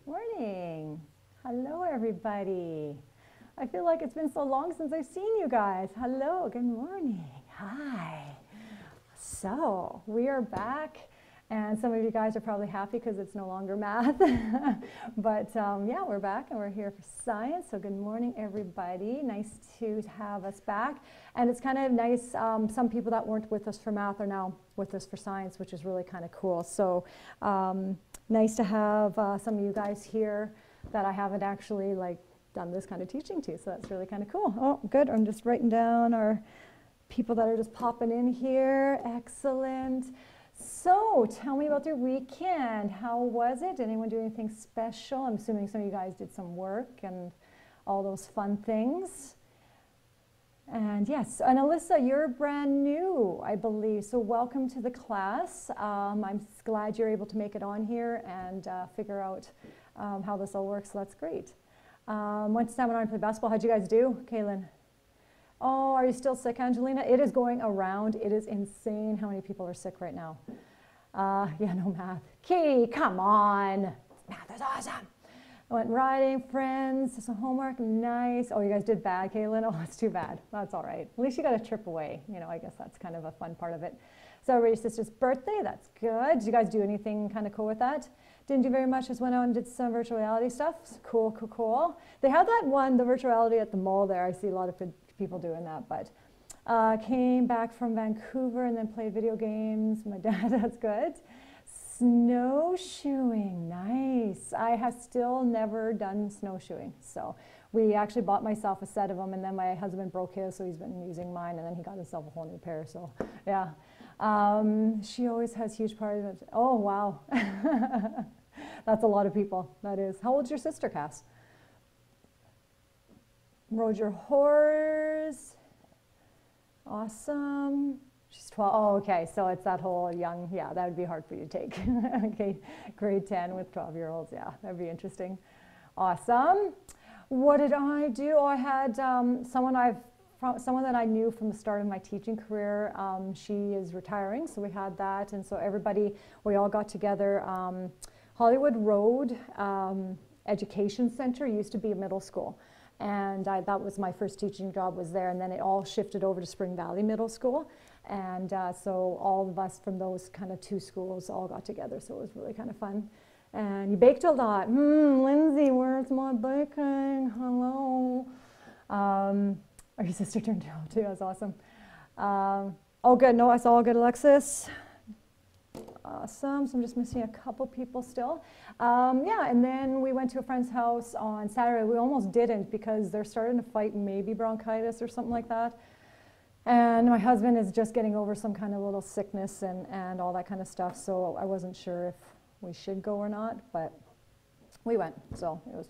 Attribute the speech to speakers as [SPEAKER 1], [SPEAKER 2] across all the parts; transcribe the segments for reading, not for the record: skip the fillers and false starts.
[SPEAKER 1] Morning. Hello, everybody. I feel like it's been so long since I've seen you guys. Hello, good morning. Hi. So we are back, and some of you guys are probably happy because it's no longer math. But yeah, we're back and we're here for science. So good morning, everybody. Nice to have us back. And it's kind of nice, some people that weren't with us for math are now with us for science, which is really kind of cool. So nice to have some of you guys here that I haven't actually done this kind of teaching to, so that's really kind of cool. Oh, good. I'm just writing down our people that are just popping in here. Excellent. So tell me about your weekend. How was it? Did anyone do anything special? I'm assuming some of you guys did some work and all those fun things. And yes, and Alyssa, you're brand new, I believe, so welcome to the class. I'm glad you're able to make it on here and figure out how this all works, so that's great. Went to seminar and played basketball. How'd you guys do, Kaylin? Oh, are you still sick, Angelina? It is going around. It is insane how many people are sick right now. Yeah, no math. Key, come on. Math is awesome. I went riding, friends, some homework, nice. Oh, you guys did bad, Kaylin? Oh, that's too bad. That's all right. At least you got a trip away. You know, I guess that's kind of a fun part of it. Celebrated your sister's birthday. That's good. Did you guys do anything kind of cool with that? Didn't do very much. Just went out and did some virtual reality stuff. Cool, cool, cool. They had that one, the virtual reality at the mall there. I see a lot of people doing that, but came back from Vancouver and then played video games. My dad, that's good. Snowshoeing, nice. I have still never done snowshoeing. So we actually bought myself a set of them, and then my husband broke his, so he's been using mine, and then he got himself a whole new pair, so yeah. She always has huge parties. Oh, wow. That's a lot of people, that is. How old's your sister, Cass? Rode your horse. Awesome. She's 12. Oh, okay. So it's that whole young, yeah, that would be hard for you to take. Okay, grade 10 with 12-year-olds. Yeah, that'd be interesting. Awesome. What did I do? Oh, I had someone that I knew from the start of my teaching career. She is retiring, so we had that. And so everybody, we all got together. Hollywood Road Education Center used to be a middle school. And that was my first teaching job was there. And then it all shifted over to Spring Valley Middle School. And so all of us from those kind of two schools all got together. So it was really kind of fun. And you baked a lot. Lindsay, where's my baking? Hello. Your sister turned 12 too. That's awesome. Oh, good. No, it's all good, Alexis. Awesome. So I'm just missing a couple people still. Yeah, and then we went to a friend's house on Saturday. We almost didn't because they're starting to fight maybe bronchitis or something like that. And my husband is just getting over some kind of little sickness and all that kind of stuff. So I wasn't sure if we should go or not, but we went. So it was,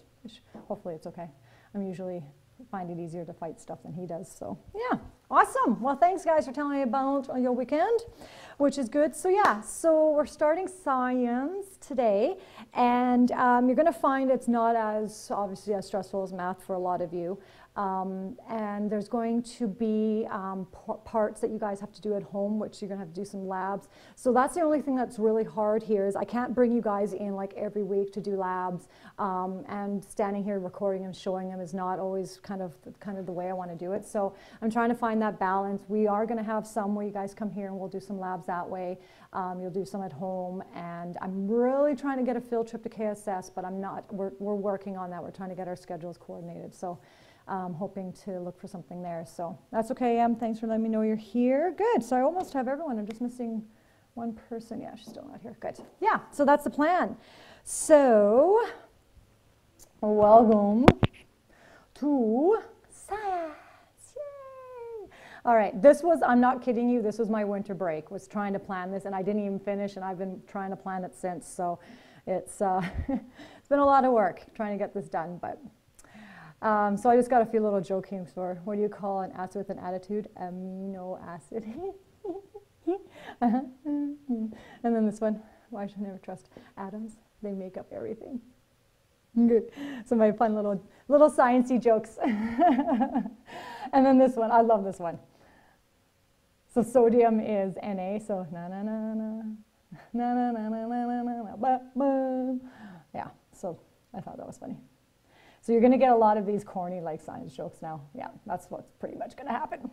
[SPEAKER 1] hopefully it's okay. I'm usually find it easier to fight stuff than he does. So yeah, awesome. Well, thanks guys for telling me about your weekend, which is good. So yeah, so we're starting science today, and you're going to find it's not as obviously as stressful as math for a lot of you. And there's going to be parts that you guys have to do at home, which you're going to have to do some labs. So that's the only thing that's really hard here is I can't bring you guys in like every week to do labs, and standing here recording and showing them is not always kind of the way I want to do it. So I'm trying to find that balance. We are going to have some where you guys come here and we'll do some labs that way. You'll do some at home, and I'm really trying to get a field trip to KSS, but I'm not. We're working on that. We're trying to get our schedules coordinated. So hoping to look for something there. So that's okay, Em. Thanks for letting me know you're here. Good. So I almost have everyone. I'm just missing one person. Yeah, she's still not here. Good. Yeah, so that's the plan. So welcome to science. Yay! All right, this was, I'm not kidding you, this was my winter break, was trying to plan this, and I didn't even finish, and I've been trying to plan it since. So it's, it's been a lot of work trying to get this done, but so I just got a few little jokings for, what do you call an acid with an attitude? Amino acid. And then this one, why should I never trust atoms? They make up everything. Good. So my fun little sciencey jokes. And then this one, I love this one. So sodium is Na, so na na na na na na na na na na na ba ba. Yeah, so I thought that was funny. So you're going to get a lot of these corny like science jokes now. Yeah, that's what's pretty much going to happen.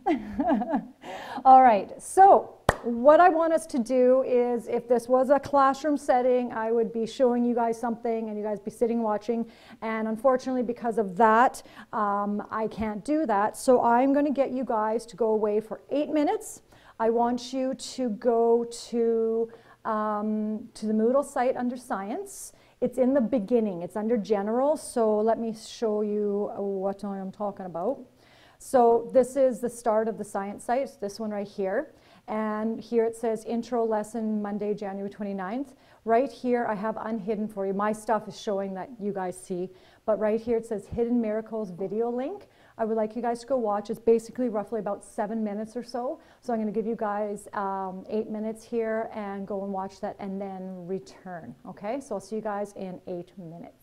[SPEAKER 1] All right, so what I want us to do is, if this was a classroom setting, I would be showing you guys something and you guys be sitting watching. And unfortunately, because of that, I can't do that. So I'm going to get you guys to go away for 8 minutes. I want you to go to the Moodle site under Science. It's in the beginning, it's under General, so let me show you what I am talking about. So this is the start of the Science site, this one right here. And here it says Intro Lesson, Monday, January 29th. Right here I have unhidden for you. My stuff is showing that you guys see, but right here it says Hidden Miracles video link. I would like you guys to go watch. It's basically roughly about 7 minutes or so. So I'm going to give you guys 8 minutes here and go and watch that and then return. Okay, so I'll see you guys in 8 minutes.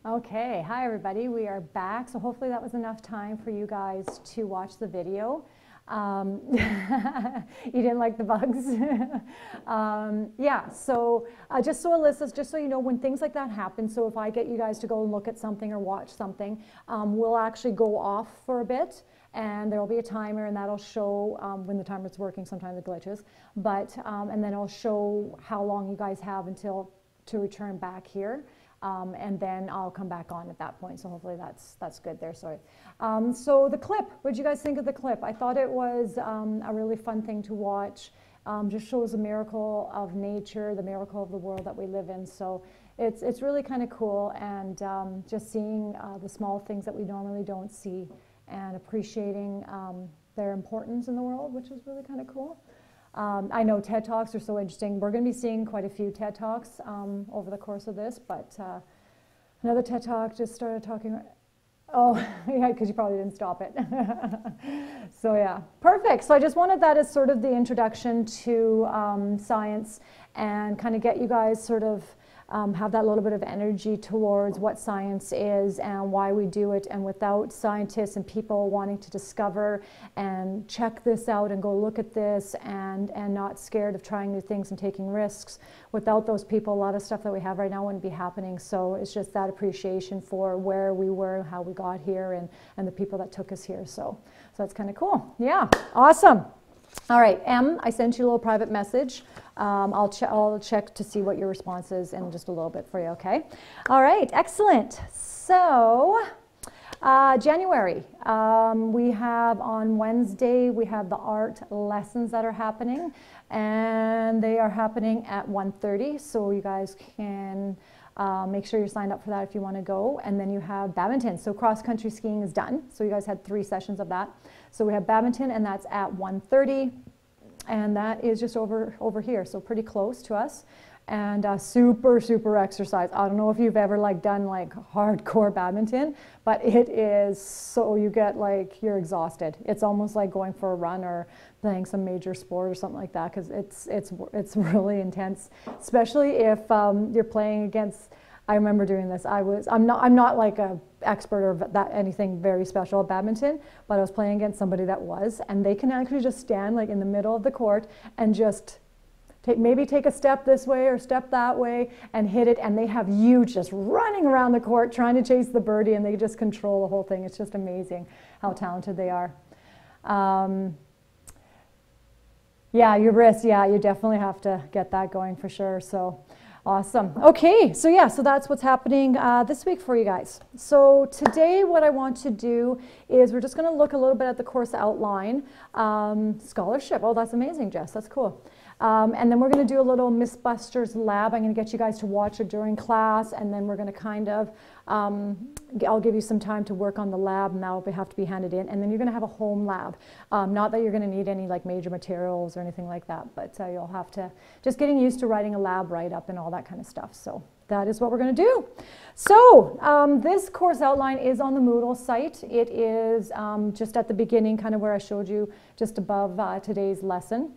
[SPEAKER 1] Okay, hi everybody, we are back. So hopefully that was enough time for you guys to watch the video. You didn't like the bugs? Yeah, so just so Alyssa, just so you know, when things like that happen, so if I get you guys to go and look at something or watch something, we'll actually go off for a bit, and there will be a timer, and that'll show when the timer's working. Sometimes it glitches, but and then it'll show how long you guys have until to return back here. And then I'll come back on at that point. So hopefully that's good there. Sorry. So the clip, what did you guys think of the clip? I thought it was a really fun thing to watch. Just shows the miracle of nature, the miracle of the world that we live in. So it's really kind of cool, and just seeing the small things that we normally don't see, and appreciating their importance in the world, which is really kind of cool. I know TED Talks are so interesting. We're going to be seeing quite a few TED Talks over the course of this, but another TED Talk just started talking. Oh, yeah, because you probably didn't stop it. So yeah, perfect. So I just wanted that as sort of the introduction to science, and kind of get you guys sort of have that little bit of energy towards what science is and why we do it. And without scientists and people wanting to discover and check this out and go look at this, and not scared of trying new things and taking risks, without those people, a lot of stuff that we have right now wouldn't be happening. So it's just that appreciation for where we were, how we got here, and the people that took us here. So that's kind of cool. Yeah, awesome. All right, M, I sent you a little private message. I'll check to see what your response is in just a little bit for you, okay? All right, excellent. So, January, we have on Wednesday, we have the art lessons that are happening, and they are happening at 1:30, so you guys can make sure you're signed up for that if you want to go. And then you have badminton. So cross-country skiing is done. So you guys had 3 sessions of that. So we have badminton, and that's at 1:30. And that is just over here, so pretty close to us. And super, super exercise. I don't know if you've ever done hardcore badminton, but it is so, you get you're exhausted. It's almost like going for a run or playing some major sport or something like that, because it's really intense, especially if you're playing against. I remember doing this. I'm not like a expert or anything very special at badminton, but I was playing against somebody that was, and they can actually just stand in the middle of the court and just maybe take a step this way or step that way and hit it, and they have you just running around the court trying to chase the birdie, and they just control the whole thing. It's just amazing how talented they are. Yeah, your wrist, yeah, you definitely have to get that going for sure. So awesome. Okay, so yeah, so that's what's happening this week for you guys. So today what I want to do is we're just going to look a little bit at the course outline. Scholarship, oh, that's amazing, Jess, that's cool. And then we're going to do a little Mythbusters lab. I'm going to get you guys to watch it during class, and then we're going to kind of, I'll give you some time to work on the lab, and that'll have to be handed in. And then you're going to have a home lab. Not that you're going to need any major materials or anything like that, but you'll have to, just getting used to writing a lab write-up and all that kind of stuff. So that is what we're going to do. So this course outline is on the Moodle site. It is just at the beginning, kind of where I showed you, just above today's lesson.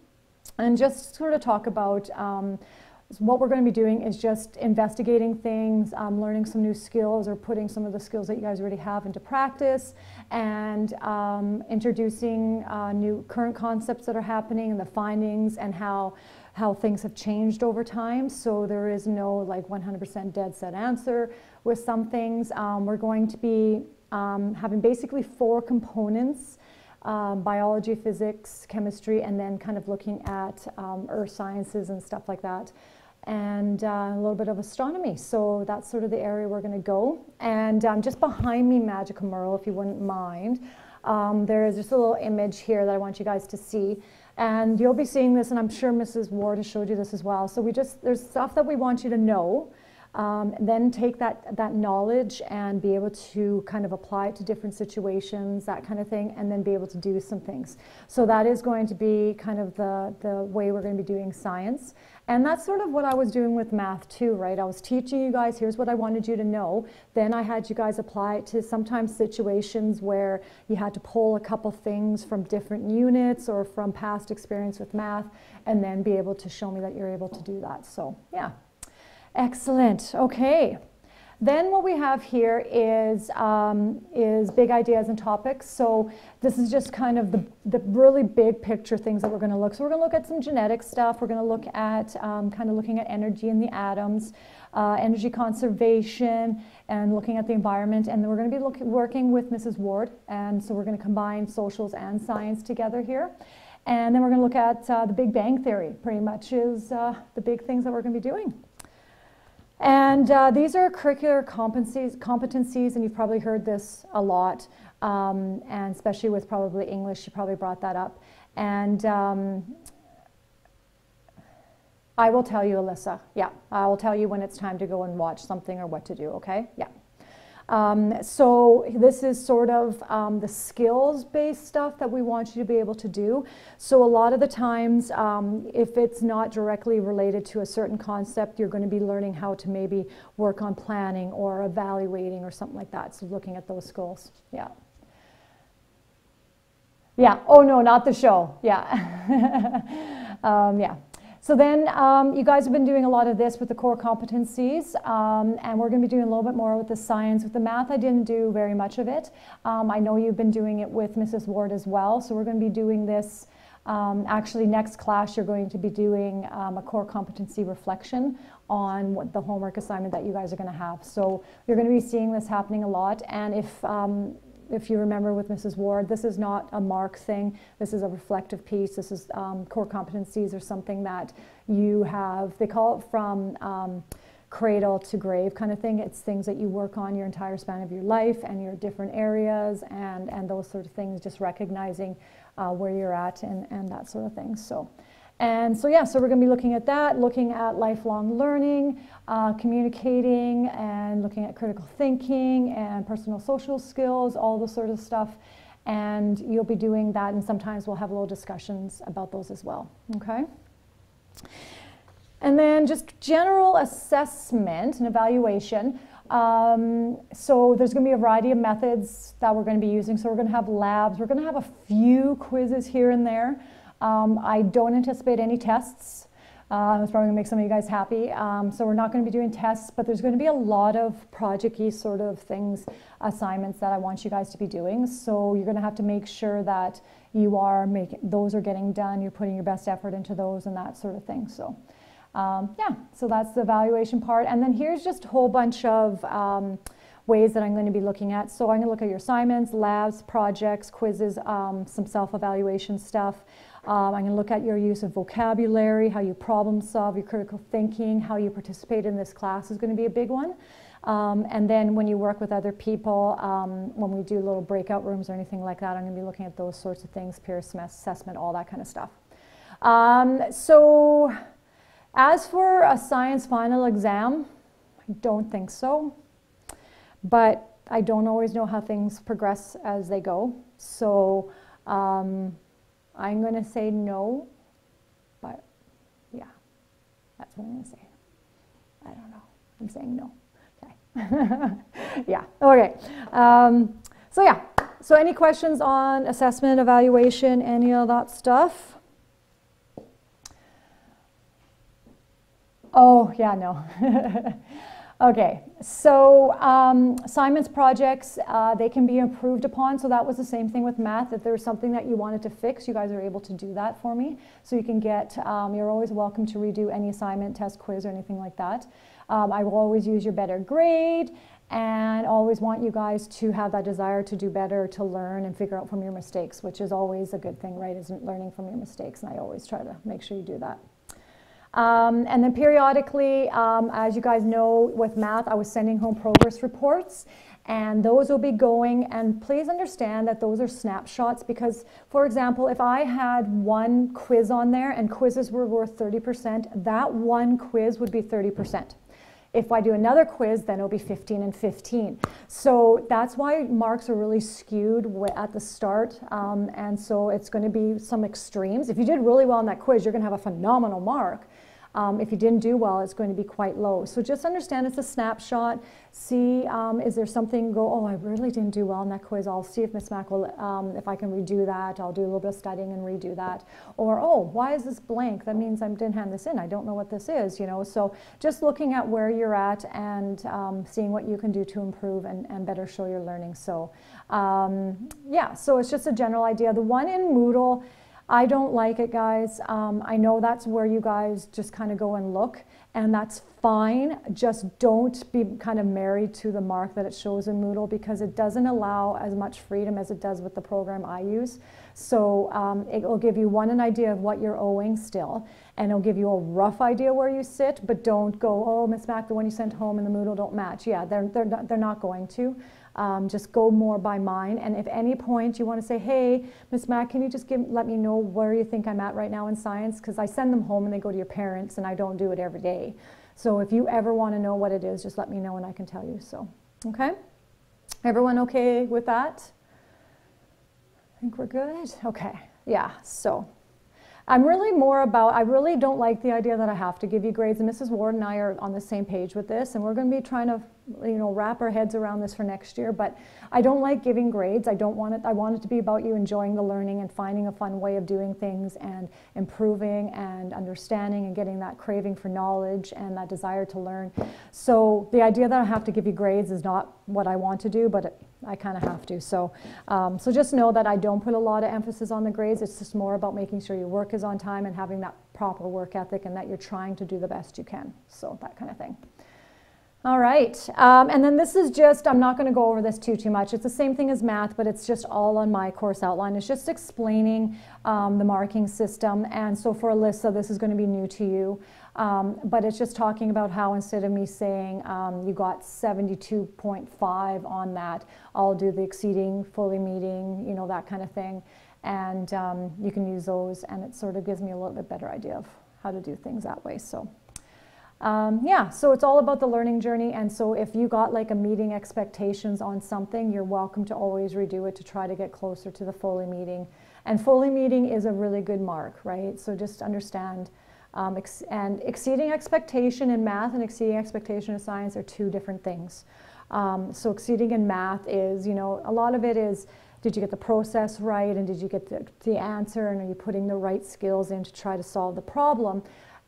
[SPEAKER 1] And just sort of talk about what we're going to be doing is just investigating things, learning some new skills, or putting some of the skills that you guys already have into practice, and introducing new current concepts that are happening and the findings, and how things have changed over time. So there is no 100% dead set answer with some things. We're going to be having basically 4 components. Biology, physics, chemistry, and then kind of looking at earth sciences and stuff like that, and a little bit of astronomy. So that's sort of the area we're going to go. And just behind me, Magical Merle, if you wouldn't mind, there is just a little image here that I want you guys to see. And you'll be seeing this, and I'm sure Mrs. Ward has showed you this as well. So there's stuff that we want you to know. Then take that knowledge and be able to kind of apply it to different situations, that kind of thing, and then be able to do some things. So that is going to be kind of the way we're going to be doing science. And that's sort of what I was doing with math too, right? I was teaching you guys, here's what I wanted you to know. Then I had you guys apply it to sometimes situations where you had to pull a couple things from different units or from past experience with math, and then be able to show me that you're able to do that. So yeah. Excellent. Okay. Then what we have here is big ideas and topics. So this is just kind of the really big picture things that we're going to look. So we're going to look at some genetic stuff. We're going to look at kind of looking at energy in the atoms, energy conservation, and looking at the environment. And then we're going to be working with Mrs. Ward. And so we're going to combine socials and science together here. And then we're going to look at the Big Bang Theory, pretty much is the big things that we're going to be doing. And these are curricular competencies, and you've probably heard this a lot, and especially with probably English, you probably brought that up. And I will tell you, Alyssa, yeah, I will tell you when it's time to go and watch something or what to do, okay? Yeah. So this is sort of the skills-based stuff that we want you to be able to do. So a lot of the times, if it's not directly related to a certain concept, you're going to be learning how to maybe work on planning or evaluating or something like that. So looking at those skills, yeah. Yeah, oh no, not the show, yeah. Yeah. So then you guys have been doing a lot of this with the core competencies, and we're going to be doing a little bit more with the science. With the math, I didn't do very much of it. I know you've been doing it with Mrs. Ward as well, so we're going to be doing this. Actually, next class, you're going to be doing a core competency reflection on what the homework assignment that you guys are going to have. So you're going to be seeing this happening a lot, and if you remember with Mrs. Ward, this is not a mark thing. This is a reflective piece. This is core competencies or something that you have, they call it from cradle to grave kind of thing. It's things that you work on your entire span of your life and your different areas and those sort of things, just recognizing where you're at and that sort of thing. So yeah, so we're going to be looking at that, looking at lifelong learning, communicating, and looking at critical thinking and personal social skills, all this sort of stuff. And you'll be doing that, and sometimes we'll have little discussions about those as well, okay? And then just general assessment and evaluation. So there's going to be a variety of methods that we're going to be using. So we're going to have labs. We're going to have a few quizzes here and there. I don't anticipate any tests. It's probably going to make some of you guys happy. So we're not going to be doing tests, but there's going to be a lot of project-y sort of things, assignments that I want you guys to be doing. So you're going to have to make sure that you are those are getting done, you're putting your best effort into those and that sort of thing. So yeah, so that's the evaluation part. And then here's just a whole bunch of ways that I'm going to be looking at. So I'm going to look at your assignments, labs, projects, quizzes, some self-evaluation stuff. I'm going to look at your use of vocabulary, how you problem solve, your critical thinking, how you participate in this class is going to be a big one. And then when you work with other people, when we do little breakout rooms or anything like that, I'm going to be looking at those sorts of things, peer assessment, all that kind of stuff. So as for a science final exam, I don't think so. But I don't always know how things progress as they go. So I'm going to say no, but yeah, that's what I'm going to say. I don't know. I'm saying no. Okay. Yeah. Okay. So yeah. So any questions on assessment, evaluation, any of that stuff? Oh, yeah, no. Okay, so assignments, projects, they can be improved upon. So that was the same thing with math. If there was something that you wanted to fix, you guys are able to do that for me. So you can get, you're always welcome to redo any assignment, test, quiz, or anything like that. I will always use your better grade and always want you guys to have that desire to do better, to learn and figure out from your mistakes, which is always a good thing, right? Isn't learning from your mistakes, and I always try to make sure you do that. And then periodically, as you guys know, with math, I was sending home progress reports, and those will be going, and please understand that those are snapshots because, for example, if I had one quiz on there and quizzes were worth 30%, that one quiz would be 30%. If I do another quiz, then it'll be 15 and 15. So that's why marks are really skewed at the start, and so it's going to be some extremes. If you did really well on that quiz, you're going to have a phenomenal mark. If you didn't do well, it's going to be quite low. So just understand it's a snapshot. See, is there something, oh, I really didn't do well in that quiz. I'll see if Ms. Mack will, if I can redo that. I'll do a little bit of studying and redo that. Or, oh, why is this blank? That means I didn't hand this in. I don't know what this is, you know. So just looking at where you're at and seeing what you can do to improve and better show your learning. So yeah, so it's just a general idea. The one in Moodle, I don't like it, guys. I know that's where you guys just kind of go and look, and that's fine. Just don't be kind of married to the mark that it shows in Moodle, because it doesn't allow as much freedom as it does with the program I use. So it will give you an idea of what you're owing still, and it'll give you a rough idea where you sit, but don't go, oh, Ms. Mack, the one you sent home and the Moodle don't match. Yeah, they're not going to. Just go more by mine, and if any point you want to say, hey, Ms. Mack, can you just let me know where you think I'm at right now in science, because I send them home and they go to your parents, and I don't do it every day. So if you ever want to know what it is, just let me know and I can tell you. So, okay? Everyone okay with that? I think we're good? Okay, yeah, so I'm really more about, I really don't like the idea that I have to give you grades, and Mrs. Ward and I are on the same page with this, and we're going to be trying to, you know, wrap our heads around this for next year. But I don't like giving grades. I don't want it. I want it to be about you enjoying the learning and finding a fun way of doing things and improving and understanding and getting that craving for knowledge and that desire to learn. So the idea that I have to give you grades is not what I want to do, but I kind of have to. So, so just know that I don't put a lot of emphasis on the grades. It's just more about making sure your work is on time and having that proper work ethic, and that you're trying to do the best you can. So that kind of thing. All right, and then this is just, I'm not going to go over this too much. It's the same thing as math, but it's just all on my course outline. It's just explaining the marking system. And so for Alyssa, this is going to be new to you. But it's just talking about how instead of me saying you got 72.5 on that, I'll do the exceeding, fully meeting, you know, that kind of thing. And you can use those, and it sort of gives me a little bit better idea of how to do things that way. So. Yeah, so it's all about the learning journey, and so if you got like a meeting expectations on something, you're welcome to always redo it to try to get closer to the fully meeting. And fully meeting is a really good mark, right? So just understand, and exceeding expectation in math and exceeding expectation in science are two different things. So exceeding in math is, you know, a lot of it is, did you get the process right, and did you get the answer, and are you putting the right skills in to try to solve the problem?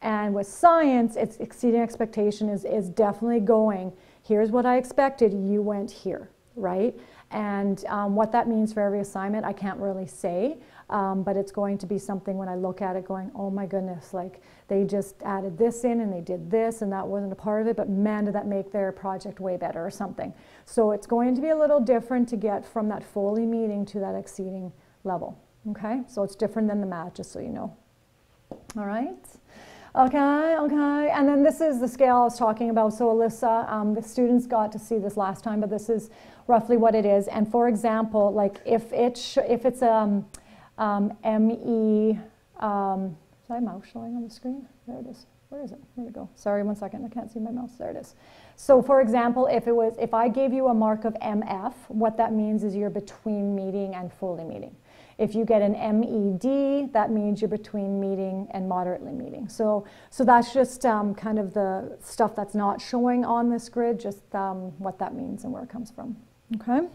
[SPEAKER 1] And with science, it's exceeding expectation is definitely going, here's what I expected, you went here, right? And what that means for every assignment, I can't really say, but it's going to be something when I look at it going, oh my goodness, like they just added this in and they did this and that wasn't a part of it, but man, did that make their project way better or something. So it's going to be a little different to get from that fully meeting to that exceeding level, okay? So it's different than the math, just so you know. All right? Okay, okay, and then this is the scale I was talking about. So Alyssa, the students got to see this last time, but this is roughly what it is. And for example, like if it's ME, is my mouse showing on the screen? There it is. Where is it? Where'd it go? Sorry, 1 second, I can't see my mouse. There it is. So for example, if I gave you a mark of MF, what that means is you're between meeting and fully meeting. If you get an MED, that means you're between meeting and moderately meeting. So that's just kind of the stuff that's not showing on this grid, just what that means and where it comes from. Okay?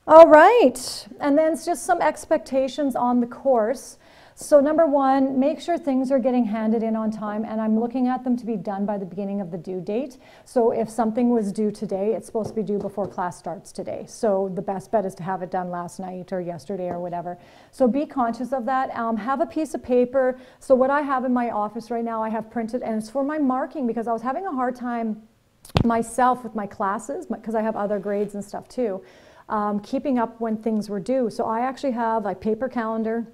[SPEAKER 1] All right. And then it's just some expectations on the course. So number one, make sure things are getting handed in on time, and I'm looking at them to be done by the beginning of the due date. So if something was due today, it's supposed to be due before class starts today. So the best bet is to have it done last night or yesterday or whatever. So be conscious of that. Have a piece of paper. So what I have in my office right now, I have printed, and it's for my marking, because I was having a hard time myself with my classes, because I have other grades and stuff too, keeping up when things were due. So I actually have a paper calendar,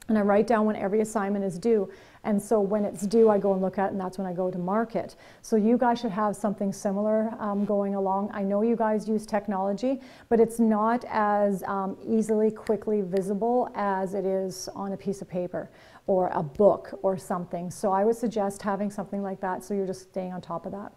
[SPEAKER 1] and I write down when every assignment is due. And so when it's due, I go and look at it, and that's when I go to mark it. So you guys should have something similar going along. I know you guys use technology, but it's not as easily, quickly visible as it is on a piece of paper or a book or something. So I would suggest having something like that, so you're just staying on top of that.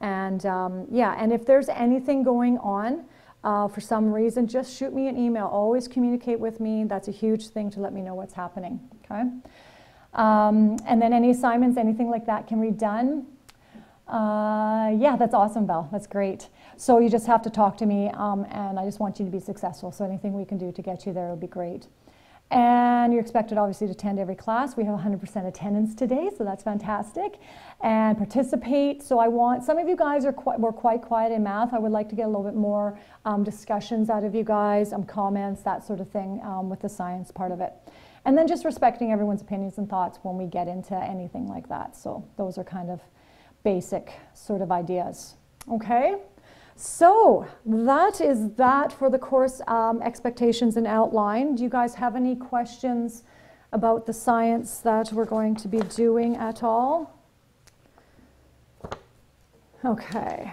[SPEAKER 1] And yeah, and if there's anything going on, for some reason, just shoot me an email. Always communicate with me. That's a huge thing to let me know what's happening, okay? And then any assignments, anything like that can be done. Yeah, that's awesome, Belle. That's great. So you just have to talk to me, and I just want you to be successful. So anything we can do to get you there will be great. And you're expected, obviously, to attend every class. We have 100% attendance today, so that's fantastic. And participate. So I want, some of you guys were quite quiet in math. I would like to get a little bit more discussions out of you guys, comments, that sort of thing, with the science part of it. And then just respecting everyone's opinions and thoughts when we get into anything like that. So those are kind of basic sort of ideas. Okay? So that is that for the course expectations and outline. Do you guys have any questions about the science that we're going to be doing at all? Okay.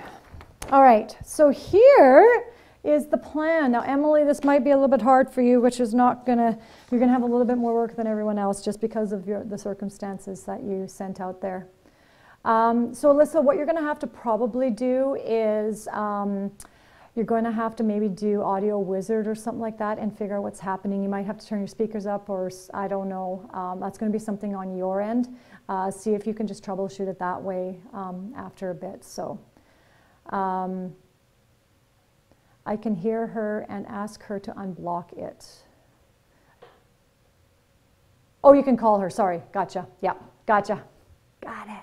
[SPEAKER 1] All right. So here is the plan. Now, Emily, this might be a little bit hard for you, which is not gonna, you're gonna have a little bit more work than everyone else just because of the circumstances that you sent out there. So Alyssa, what you're going to have to probably do is you're going to have to maybe do Audio Wizard or something like that and figure out what's happening. You might have to turn your speakers up, or I don't know. That's going to be something on your end. See if you can just troubleshoot it that way after a bit. So I can hear her and ask her to unblock it. Oh, you can call her. Sorry. Gotcha. Yeah. Gotcha. Got it.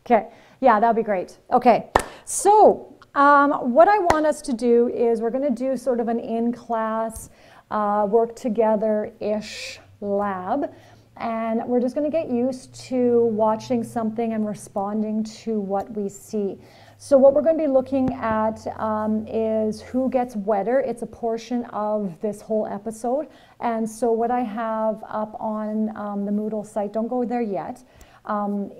[SPEAKER 1] Okay, yeah, that'd be great. Okay, so what I want us to do is we're going to do sort of an in-class work together-ish lab, and we're just going to get used to watching something and responding to what we see. So what we're going to be looking at is who gets wetter. It's a portion of this whole episode, and so what I have up on the Moodle site, don't go there yet,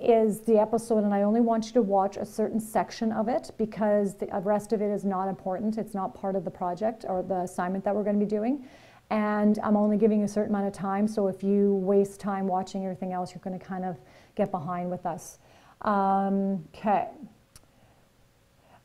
[SPEAKER 1] is the episode, and I only want you to watch a certain section of it because the rest of it is not important. It's not part of the project or the assignment that we're going to be doing. And I'm only giving you a certain amount of time, so if you waste time watching everything else, you're going to kind of get behind with us. Okay.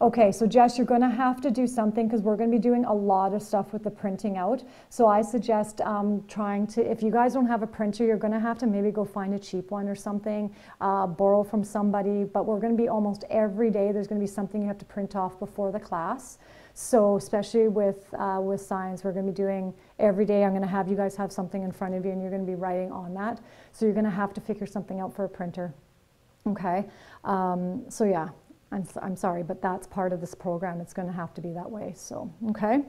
[SPEAKER 1] Okay, so Jess, you're going to have to do something because we're going to be doing a lot of stuff with the printing out. So I suggest trying to, if you guys don't have a printer, you're going to have to maybe go find a cheap one or something, borrow from somebody. But we're going to be almost every day, there's going to be something you have to print off before the class. So especially with science, we're going to be doing every day. I'm going to have you guys have something in front of you and you're going to be writing on that. So you're going to have to figure something out for a printer. Okay, so yeah. I'm sorry, but that's part of this program. It's going to have to be that way. So, okay.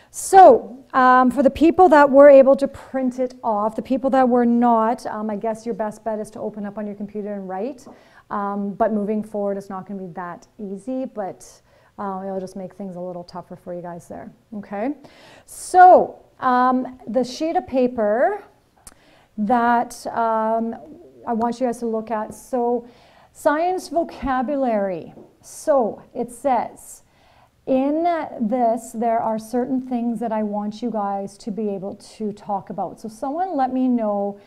[SPEAKER 1] So, for the people that were able to print it off, the people that were not, I guess your best bet is to open up on your computer and write. But moving forward, it's not going to be that easy, but it'll just make things a little tougher for you guys there. Okay. So, the sheet of paper that I want you guys to look at. So, science vocabulary. So it says, in this, there are certain things that I want you guys to be able to talk about. So someone let me know,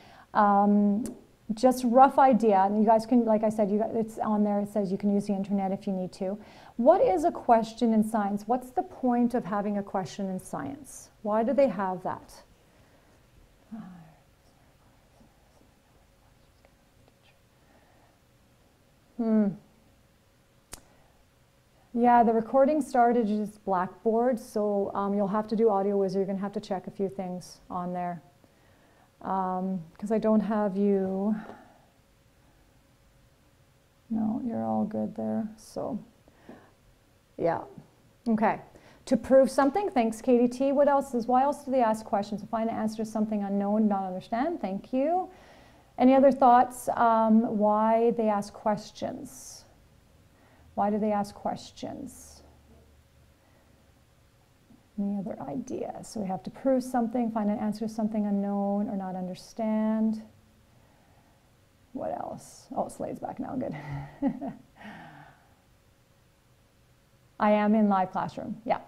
[SPEAKER 1] just rough idea, and you guys can, like I said, it's on there, it says you can use the internet if you need to. What is a question in science? What's the point of having a question in science? Why do they have that? Yeah, the recording started just Blackboard, so you'll have to do Audio Wizard. You're going to have to check a few things on there. Because I don't have you. No, you're all good there. So, yeah. Okay. To prove something, thanks, Katie T. What else is, why else do they ask questions? To find an answer to something unknown, not understand. Thank you. Any other thoughts why they ask questions? Why do they ask questions? Any other ideas? So we have to prove something, find an answer to something unknown or not understand. What else? Oh, Slade's back now, good. I am in live classroom, yeah.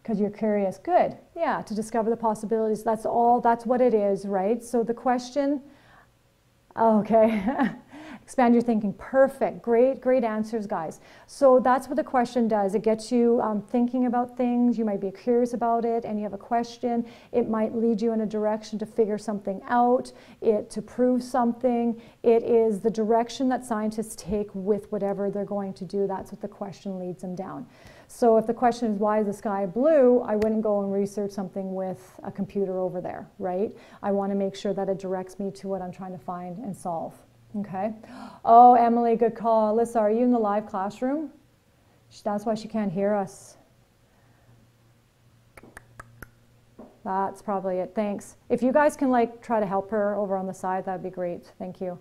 [SPEAKER 1] Because you're curious, good, yeah, to discover the possibilities. That's all, that's what it is, right? So the question, okay. Expand your thinking. Perfect. Great, great answers, guys. So that's what the question does. It gets you thinking about things. You might be curious about it and you have a question. It might lead you in a direction to figure something out, to prove something. It is the direction that scientists take with whatever they're going to do. That's what the question leads them down. So if the question is, why is the sky blue? I wouldn't go and research something with a computer over there, right? I want to make sure that it directs me to what I'm trying to find and solve. Okay. Oh, Emily, good call. Alyssa, are you in the live classroom? That's why she can't hear us. That's probably it. Thanks. If you guys can like try to help her over on the side, that'd be great. Thank you.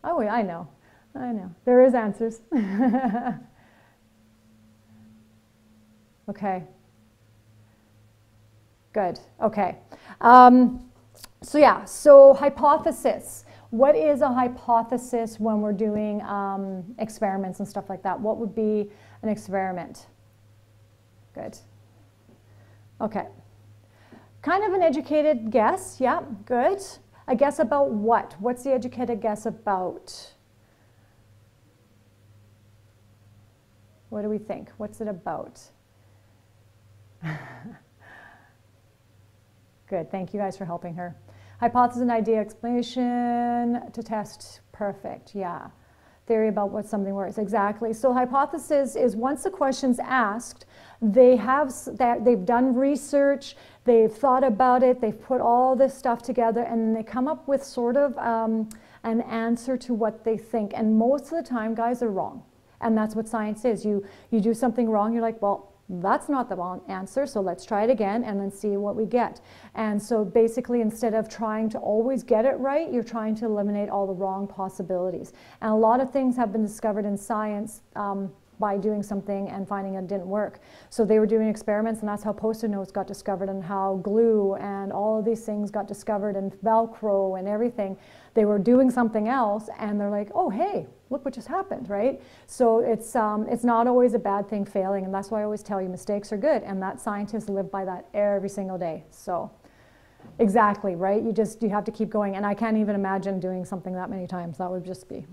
[SPEAKER 1] Oh, yeah, I know. I know. There is answers. Okay. Good. Okay. So yeah, so hypothesis. What is a hypothesis when we're doing experiments and stuff like that? What would be an experiment? Good. Okay. Kind of an educated guess. Yeah, good. A guess about what? What's the educated guess about? What do we think? What's it about? Good. Thank you guys for helping her. Hypothesis and idea, explanation to test. Perfect. Yeah. Theory about what something works. Exactly. So hypothesis is once the question's asked, they've done research, they've thought about it, they've put all this stuff together, and they come up with sort of an answer to what they think. And most of the time, guys, are wrong. And that's what science is. You do something wrong, you're like, well, that's not the wrong answer, so let's try it again and then see what we get. And so basically, instead of trying to always get it right, you're trying to eliminate all the wrong possibilities. And a lot of things have been discovered in science by doing something and finding it didn't work. So they were doing experiments, and that's how Post-it notes got discovered, and how glue and all of these things got discovered, and Velcro and everything. They were doing something else, and they're like, oh, hey, look what just happened, right? So it's not always a bad thing failing, and that's why I always tell you mistakes are good, and that scientists live by that every single day. So exactly, right? You have to keep going, and I can't even imagine doing something that many times. That would just be,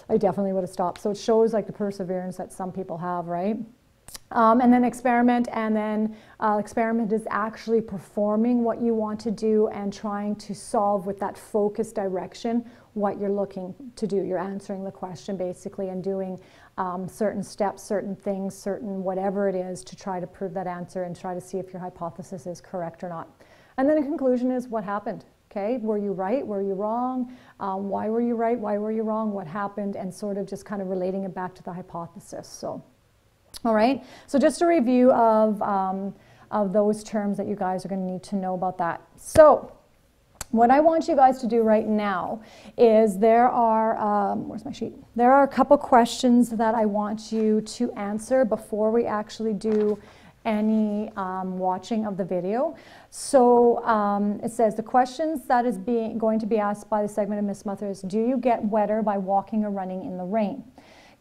[SPEAKER 1] I definitely would have stopped. So it shows like the perseverance that some people have, right? And then experiment, and then experiment is actually performing what you want to do and trying to solve with that focused direction what you're looking to do. You're answering the question basically and doing certain steps, certain things, certain whatever it is to try to prove that answer and try to see if your hypothesis is correct or not. And then the conclusion is what happened. Okay, were you right? Were you wrong? Why were you right? Why were you wrong? What happened? And sort of just kind of relating it back to the hypothesis. So. All right, so just a review of those terms that you guys are going to need to know about that. So what I want you guys to do right now is there are, where's my sheet? There are a couple questions that I want you to answer before we actually do any watching of the video. So it says the questions that is going to be asked by the segment of Miss Mother is, do you get wetter by walking or running in the rain?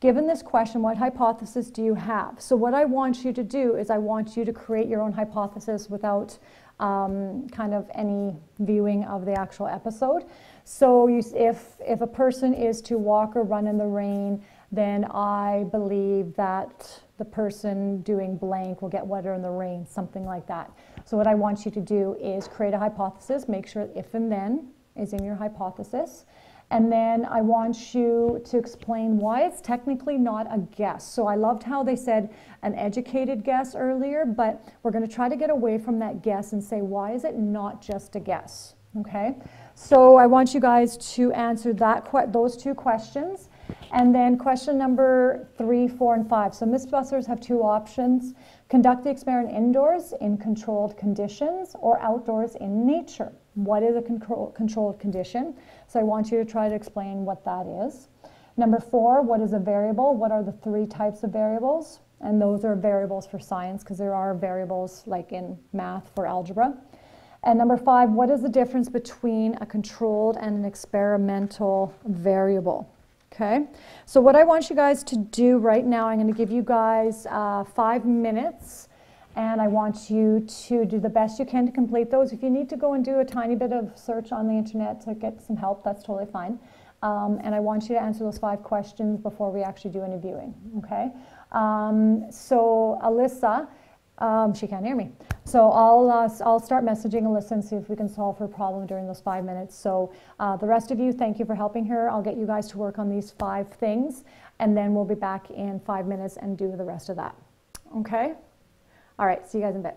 [SPEAKER 1] Given this question, what hypothesis do you have? So what I want you to do is I want you to create your own hypothesis without kind of any viewing of the actual episode. So if a person is to walk or run in the rain, then I believe that the person doing blank will get wetter in the rain, something like that. So what I want you to do is create a hypothesis, make sure if and then is in your hypothesis. And then I want you to explain why it's technically not a guess. So I loved how they said an educated guess earlier, but we're going to try to get away from that guess and say, why is it not just a guess? Okay, so I want you guys to answer those two questions. And then question number 3, 4, and 5. So Mythbusters have two options. Conduct the experiment indoors in controlled conditions or outdoors in nature. What is a controlled condition? So I want you to try to explain what that is. Number 4, what is a variable? What are the 3 types of variables? And those are variables for science because there are variables like in math for algebra. And number 5, what is the difference between a controlled and an experimental variable? Okay, so what I want you guys to do right now, I'm going to give you guys 5 minutes, and I want you to do the best you can to complete those. If you need to go and do a tiny bit of search on the internet to get some help, that's totally fine. and I want you to answer those 5 questions before we actually do any viewing, okay? So Alyssa, she can't hear me. So I'll start messaging Alyssa and see if we can solve her problem during those 5 minutes. So the rest of you, thank you for helping her. I'll get you guys to work on these 5 things, and then we'll be back in 5 minutes and do the rest of that. Okay? All right, see you guys in a bit.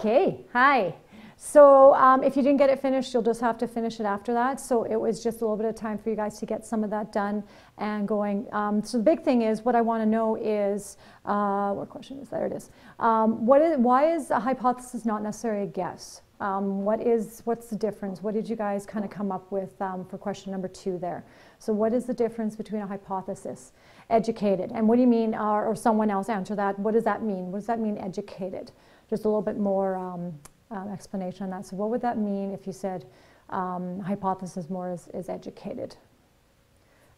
[SPEAKER 1] Okay, hi. So if you didn't get it finished, you'll just have to finish it after that. So it was just a little bit of time for you guys to get some of that done and going. So the big thing is, what I want to know is, what question is there? It is. Why is a hypothesis not necessarily a guess? What's the difference? What did you guys kind of come up with for question number 2 there? So what is the difference between a hypothesis, educated, and what do you mean, or someone else answer that? What does that mean? What does that mean, educated? Just a little bit more explanation on that. So what would that mean if you said hypothesis more is educated?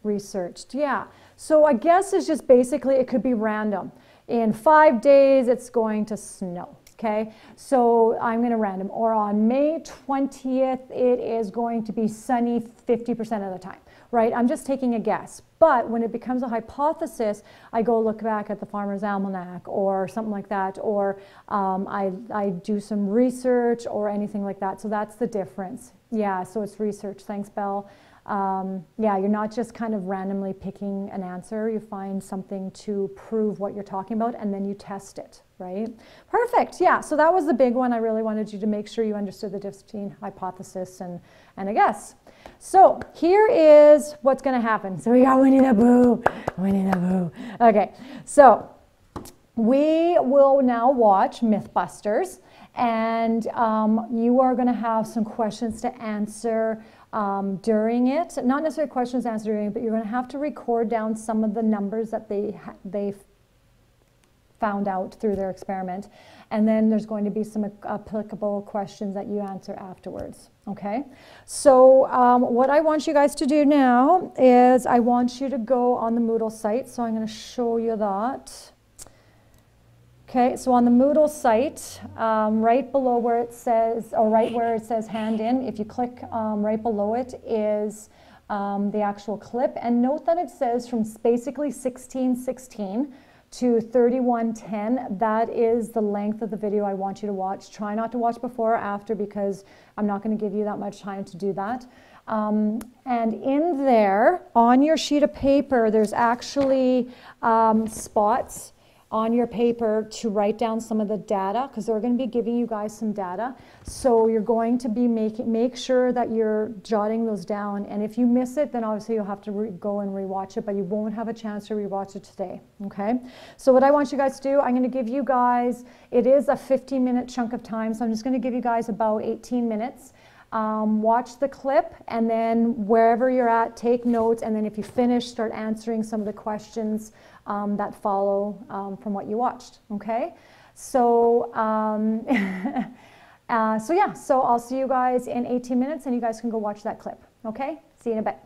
[SPEAKER 1] Researched, yeah. So I guess it's just basically, it could be random. In 5 days, it's going to snow. Okay, so I'm going to random. Or on May 20th, it is going to be sunny 50% of the time, right? I'm just taking a guess. But when it becomes a hypothesis, I go look back at the Farmer's Almanac or something like that, or I do some research or anything like that. So that's the difference. Yeah, so it's research. Thanks, Belle. Yeah, you're not just kind of randomly picking an answer. You find something to prove what you're talking about, and then you test it, right? Perfect. Yeah, so that was the big one. I really wanted you to make sure you understood the difference between hypothesis and a guess. So here is what's going to happen. So we got Winnie the Pooh. Winnie the Pooh. Okay, so we will now watch Mythbusters, and you are going to have some questions to answer during it. Not necessarily questions to answer during it, but you're going to have to record down some of the numbers that they found out through their experiment. And then there's going to be some applicable questions that you answer afterwards. Okay? So what I want you guys to do now is I want you to go on the Moodle site. So I'm going to show you that. Okay, so on the Moodle site, right below where it says, or right where it says hand in, if you click right below it is the actual clip. And note that it says from basically 16:16 to 31:10. That is the length of the video I want you to watch. Try not to watch before or after, because I'm not going to give you that much time to do that. And in there, on your sheet of paper, there's actually spots on your paper to write down some of the data, because they're going to be giving you guys some data. So you're going to be make sure that you're jotting those down. And if you miss it, then obviously you'll have to go and rewatch it, but you won't have a chance to rewatch it today. Okay? So what I want you guys to do, I'm going to give you guys, it is a 15-minute chunk of time, so I'm just going to give you guys about 18 minutes. Watch the clip, and then wherever you're at, take notes, and then if you finish, start answering some of the questions that follow from what you watched. Okay, so so yeah, so I'll see you guys in 18 minutes, and you guys can go watch that clip. Okay, see you in a bit.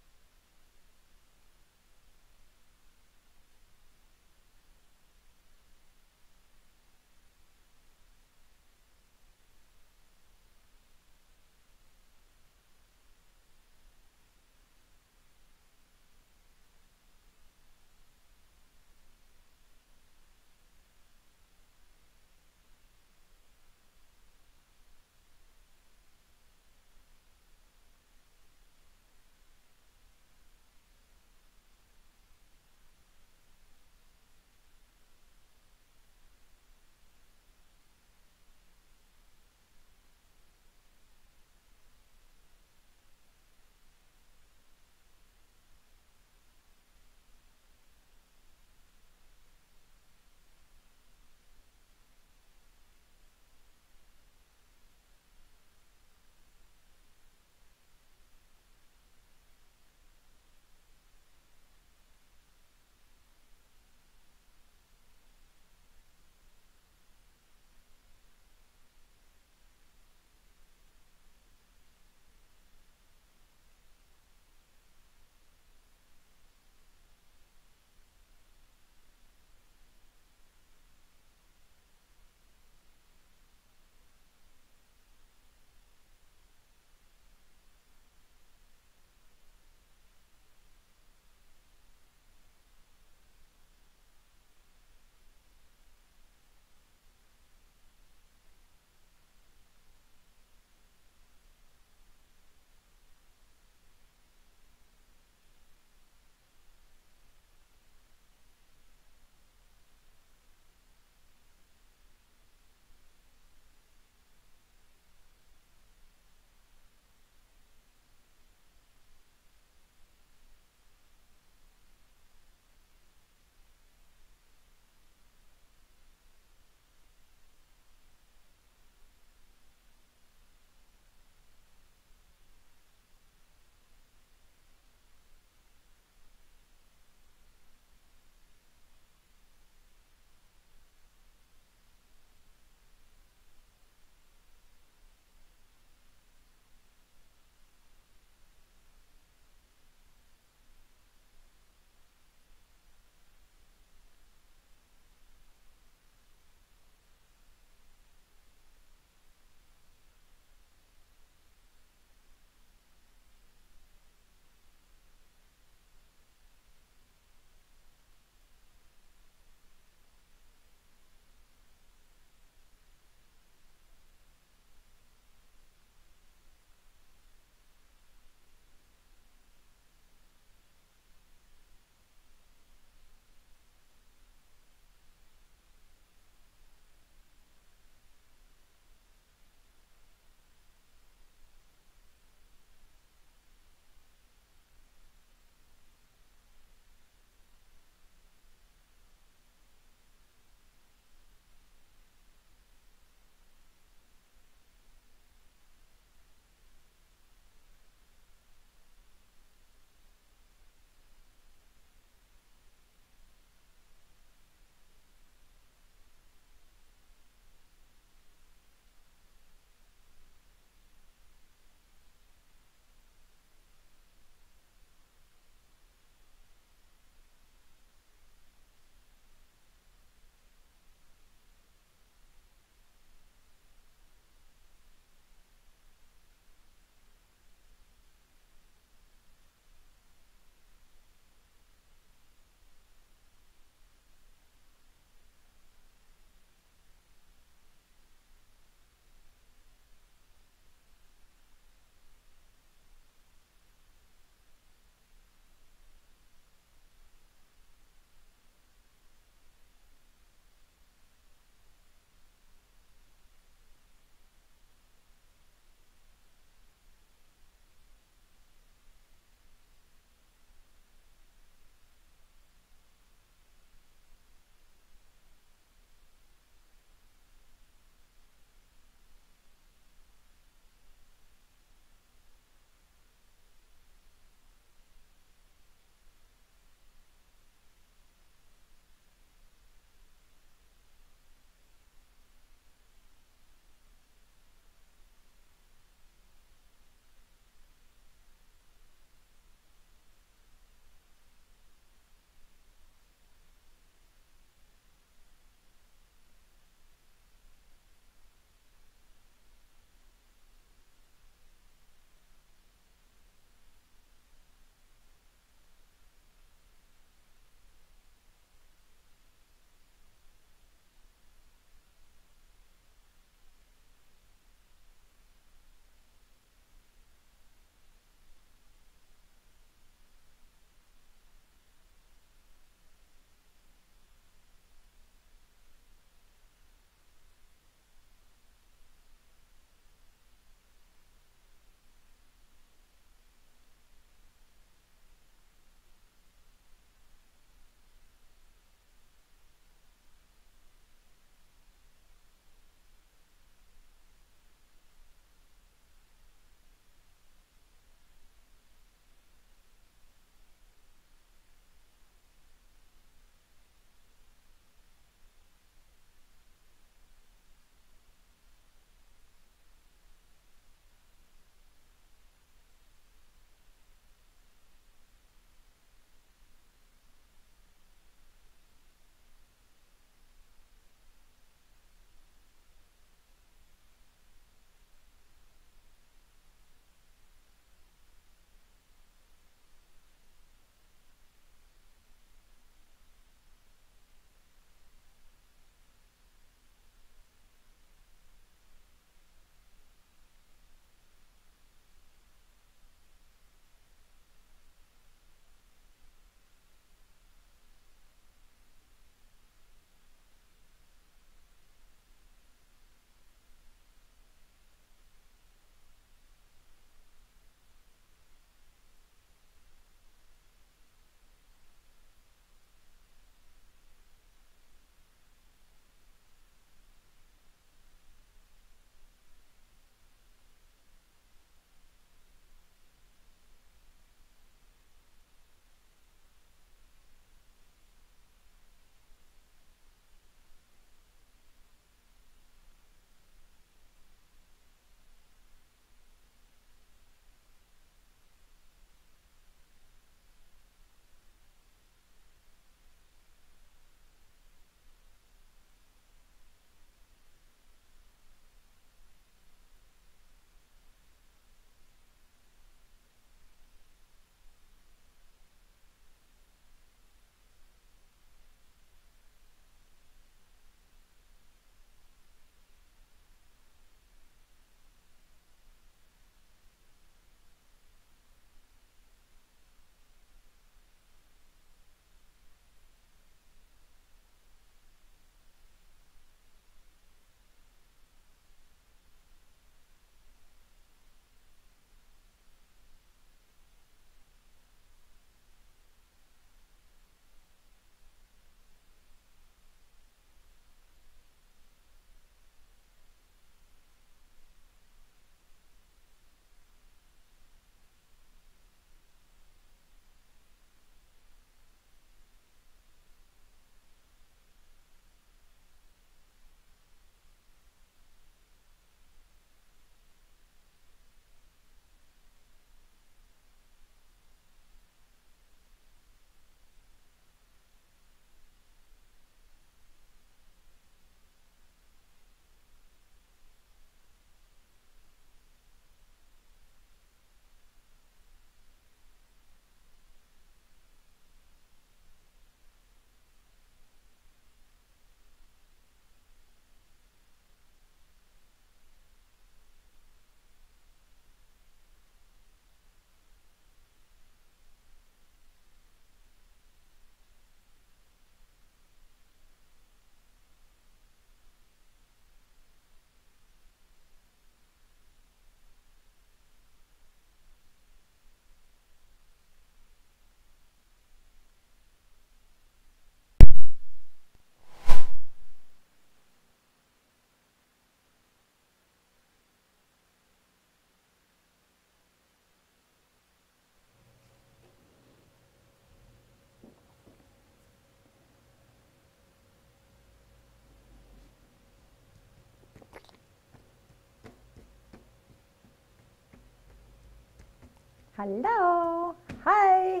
[SPEAKER 1] Hello. Hi.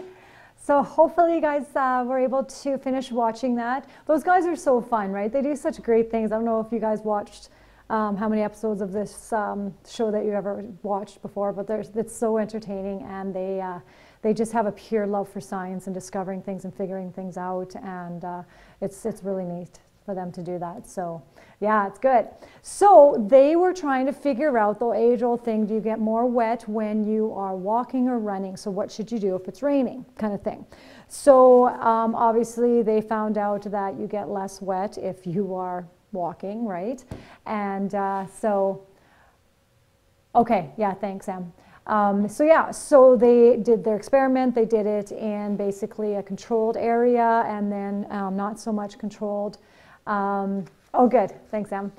[SPEAKER 1] So hopefully you guys were able to finish watching that. Those guys are so fun, right? They do such great things. I don't know if you guys watched how many episodes of this show that you ever watched before, but it's so entertaining, and they just have a pure love for science and discovering things and figuring things out, and it's really neat for them to do that. So yeah, it's good. So they were trying to figure out the age-old thing, do you get more wet when you are walking or running? So what should you do if it's raining, kind of thing. So obviously they found out that you get less wet if you are walking, right? And okay, yeah, thanks, Sam. So they did their experiment. They did it in basically a controlled area, and then not so much controlled. Oh, good. Thanks, Sam.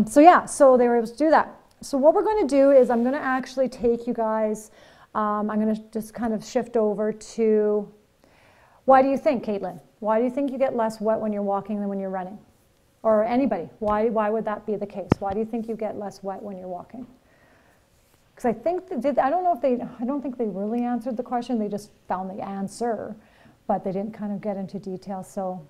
[SPEAKER 1] So they were able to do that. So what we're going to do is I'm going to actually take you guys, I'm going to just kind of shift over to, why do you think, Caitlin? Why do you think you get less wet when you're walking than when you're running? Or anybody? Why would that be the case? Why do you think you get less wet when you're walking? Because I think I don't think they really answered the question. They just found the answer, but they didn't kind of get into detail. So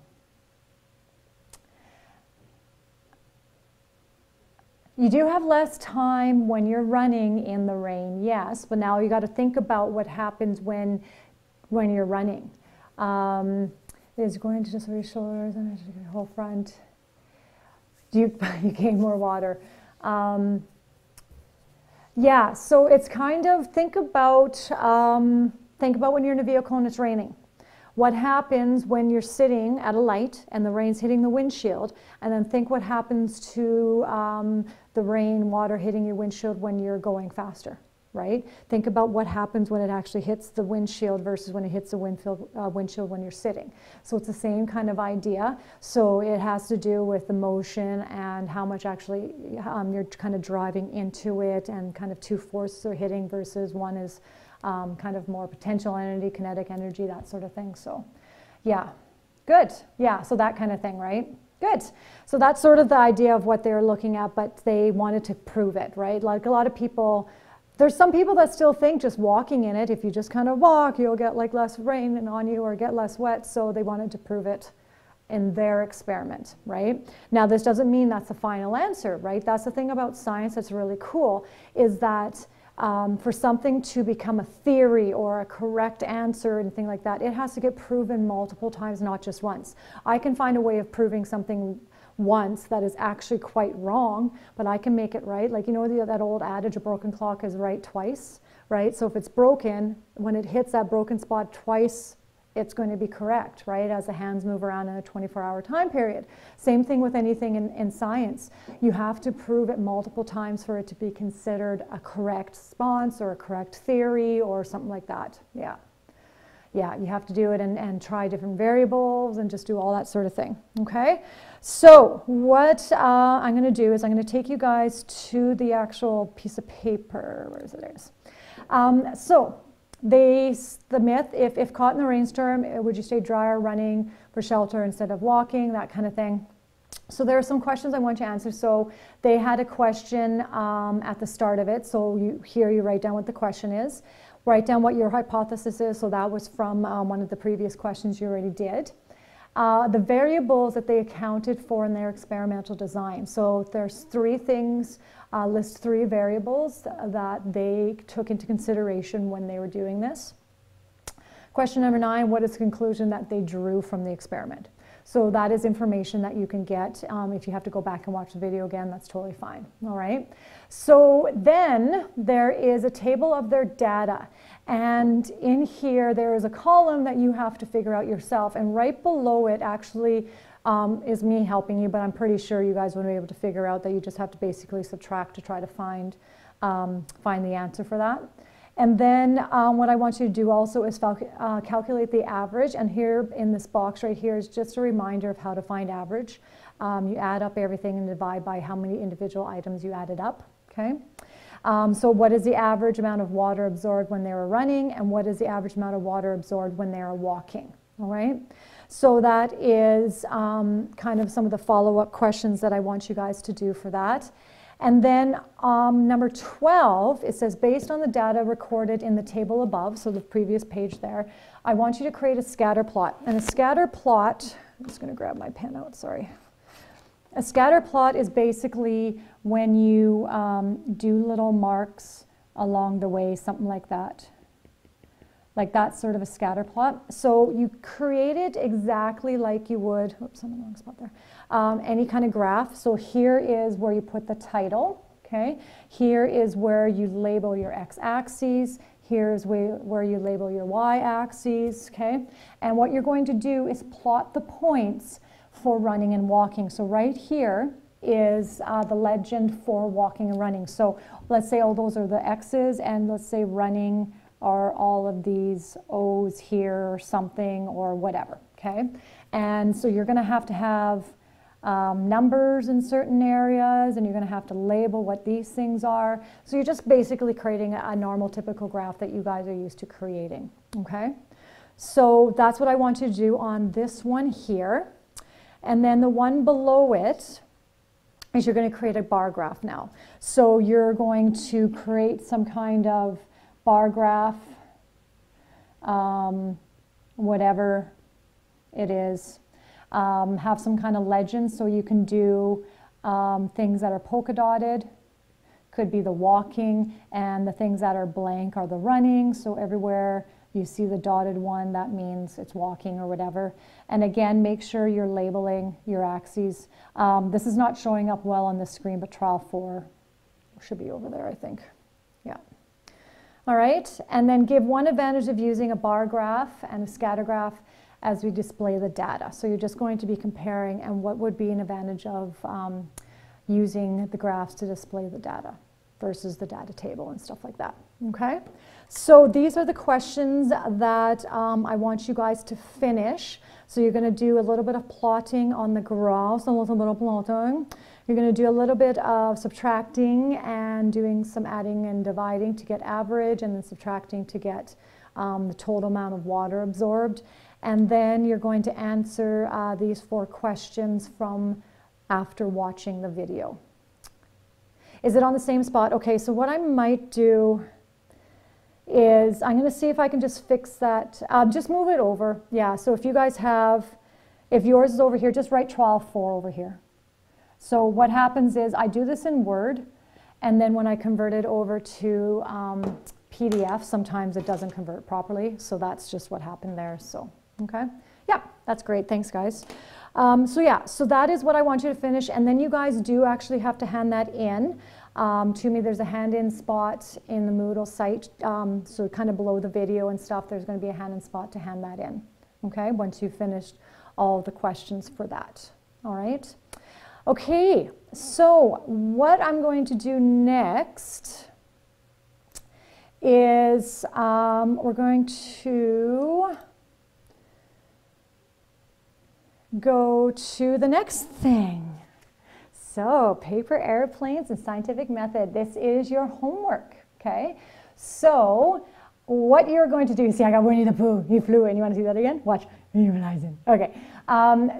[SPEAKER 1] you do have less time when you're running in the rain, yes, but now you got to think about what happens when you're running. Is going to just your shoulders and your whole front. You gain more water. Yeah, so it's kind of think about when you're in a vehicle and it's raining. What happens when you're sitting at a light and the rain's hitting the windshield, and then think what happens to the rain water hitting your windshield when you're going faster, right? Think about what happens when it actually hits the windshield versus when it hits the windshield when you're sitting. So it's the same kind of idea. So it has to do with the motion and how much actually you're kind of driving into it, and kind of two forces are hitting versus one is kind of more potential energy, kinetic energy, that sort of thing. So yeah, good. Yeah, so that kind of thing, right? Good. So that's sort of the idea of what they're looking at, but they wanted to prove it, right? Like a lot of people, there's some people that still think just walking in it, if you just kind of walk, you'll get like less rain on you or get less wet. So they wanted to prove it in their experiment, right? Now, this doesn't mean that's the final answer, right? That's the thing about science that's really cool, is that for something to become a theory or a correct answer and thing like that, it has to get proven multiple times, not just once. I can find a way of proving something once that is actually quite wrong, but I can make it right. Like, you know, that old adage, a broken clock is right twice, right? So if it's broken, when it hits that broken spot twice, it's going to be correct, right, as the hands move around in a 24-hour time period. Same thing with anything in science. You have to prove it multiple times for it to be considered a correct response or a correct theory or something like that. Yeah. Yeah, you have to do it and try different variables and just do all that sort of thing, okay? So what I'm going to do is I'm going to take you guys to the actual piece of paper. Where is it? The myth, if caught in the rainstorm, would you stay dry or running for shelter instead of walking, that kind of thing. So there are some questions I want you to answer. So they had a question at the start of it. So you write down what the question is. Write down what your hypothesis is. So that was from one of the previous questions you already did. The variables that they accounted for in their experimental design. So there's three things, list three variables that they took into consideration when they were doing this. Question number 9, what is the conclusion that they drew from the experiment? So that is information that you can get. If you have to go back and watch the video again, that's totally fine. All right. So then there is a table of their data. And in here, there is a column that you have to figure out yourself. And right below it actually is me helping you, but I'm pretty sure you guys will be able to figure out that you just have to basically subtract to try to find the answer for that. And then what I want you to do also is calculate the average. And here in this box right here is just a reminder of how to find average. You add up everything and divide by how many individual items you added up. Okay. So what is the average amount of water absorbed when they were running, and what is the average amount of water absorbed when they are walking? All right. So that is kind of some of the follow-up questions that I want you guys to do for that. And then number 12, it says, based on the data recorded in the table above, so the previous page there, I want you to create a scatter plot. And a scatter plot, I'm just going to grab my pen out, sorry. A scatter plot is basically when you do little marks along the way, something like that. Like that's sort of a scatter plot. So you create it exactly like you would, oops, I'm in the wrong spot there, any kind of graph. So here is where you put the title, okay? Here is where you label your x-axis. Here's where you label your y-axis, okay? And what you're going to do is plot the points for running and walking. So right here is the legend for walking and running. So let's say all those are the x's, and let's say running are all of these O's here or something or whatever, okay? And so you're going to have numbers in certain areas, and you're going to have to label what these things are. So you're just basically creating a normal typical graph that you guys are used to creating, okay? So that's what I want you to do on this one here. And then the one below it is you're going to create a bar graph now. So you're going to create some kind of bar graph, whatever it is. Have some kind of legend, so you can do things that are polka dotted, could be the walking, and the things that are blank are the running. So everywhere you see the dotted one, that means it's walking or whatever. And again, make sure you're labeling your axes. This is not showing up well on the screen, but trial 4 should be over there, I think. Yeah. All right, and then give one advantage of using a bar graph and a scatter graph as we display the data. So you're just going to be comparing, and what would be an advantage of using the graphs to display the data versus the data table and stuff like that, okay? So these are the questions that I want you guys to finish. So you're going to do a little bit of plotting on the graphs, a little bit of plotting. You're going to do a little bit of subtracting and doing some adding and dividing to get average, and then subtracting to get the total amount of water absorbed. And then you're going to answer these 4 questions from after watching the video. Is it on the same spot? Okay, so what I might do is I'm going to see if I can just fix that. Just move it over. Yeah, so if you guys have, if yours is over here, just write trial 4 over here. So what happens is I do this in Word, and then when I convert it over to PDF, sometimes it doesn't convert properly. So that's just what happened there. So, okay. Yeah, that's great. Thanks, guys. So yeah, so that is what I want you to finish. And then you guys do actually have to hand that in to me. There's a hand-in spot in the Moodle site. So kind of below the video and stuff, there's going to be a hand-in spot to hand that in. Okay, once you've finished all the questions for that. All right. Okay, so what I'm going to do next is we're going to go to the next thing. So paper airplanes and scientific method. This is your homework, okay? So what you're going to do, see, I got Winnie the Pooh, he flew in. You want to see that again? Watch, visualizing. Okay,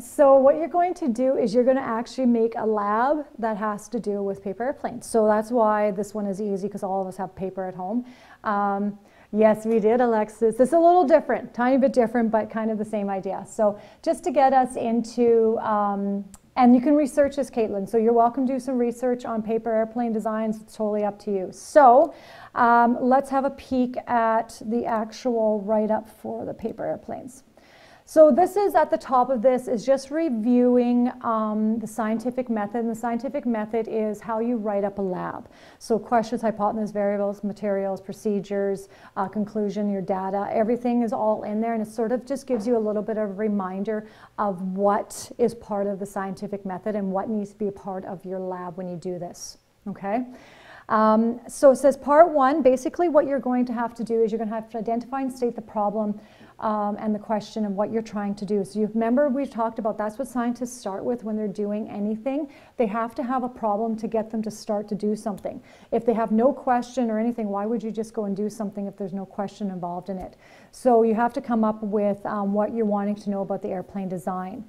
[SPEAKER 1] so what you're going to do is you're going to actually make a lab that has to do with paper airplanes. So that's why this one is easy, because all of us have paper at home. Yes, we did, Alexis. It's a little different, tiny bit different, but kind of the same idea. So just to get us into, and you can research this, Caitlin. So you're welcome to do some research on paper airplane designs. It's totally up to you. So let's have a peek at the actual write-up for the paper airplanes. So this is at the top of this is just reviewing the scientific method. And the scientific method is how you write up a lab. So questions, hypothesis, variables, materials, procedures, conclusion, your data, everything is all in there. And it sort of just gives you a little bit of a reminder of what is part of the scientific method and what needs to be a part of your lab when you do this, okay? So it says part 1, basically what you're going to have to do is you're going to have to identify and state the problem and the question of what you're trying to do. So you remember we talked about that's what scientists start with when they're doing anything. They have to have a problem to get them to start to do something. If they have no question or anything, why would you just go and do something if there's no question involved in it? So you have to come up with what you're wanting to know about the airplane design.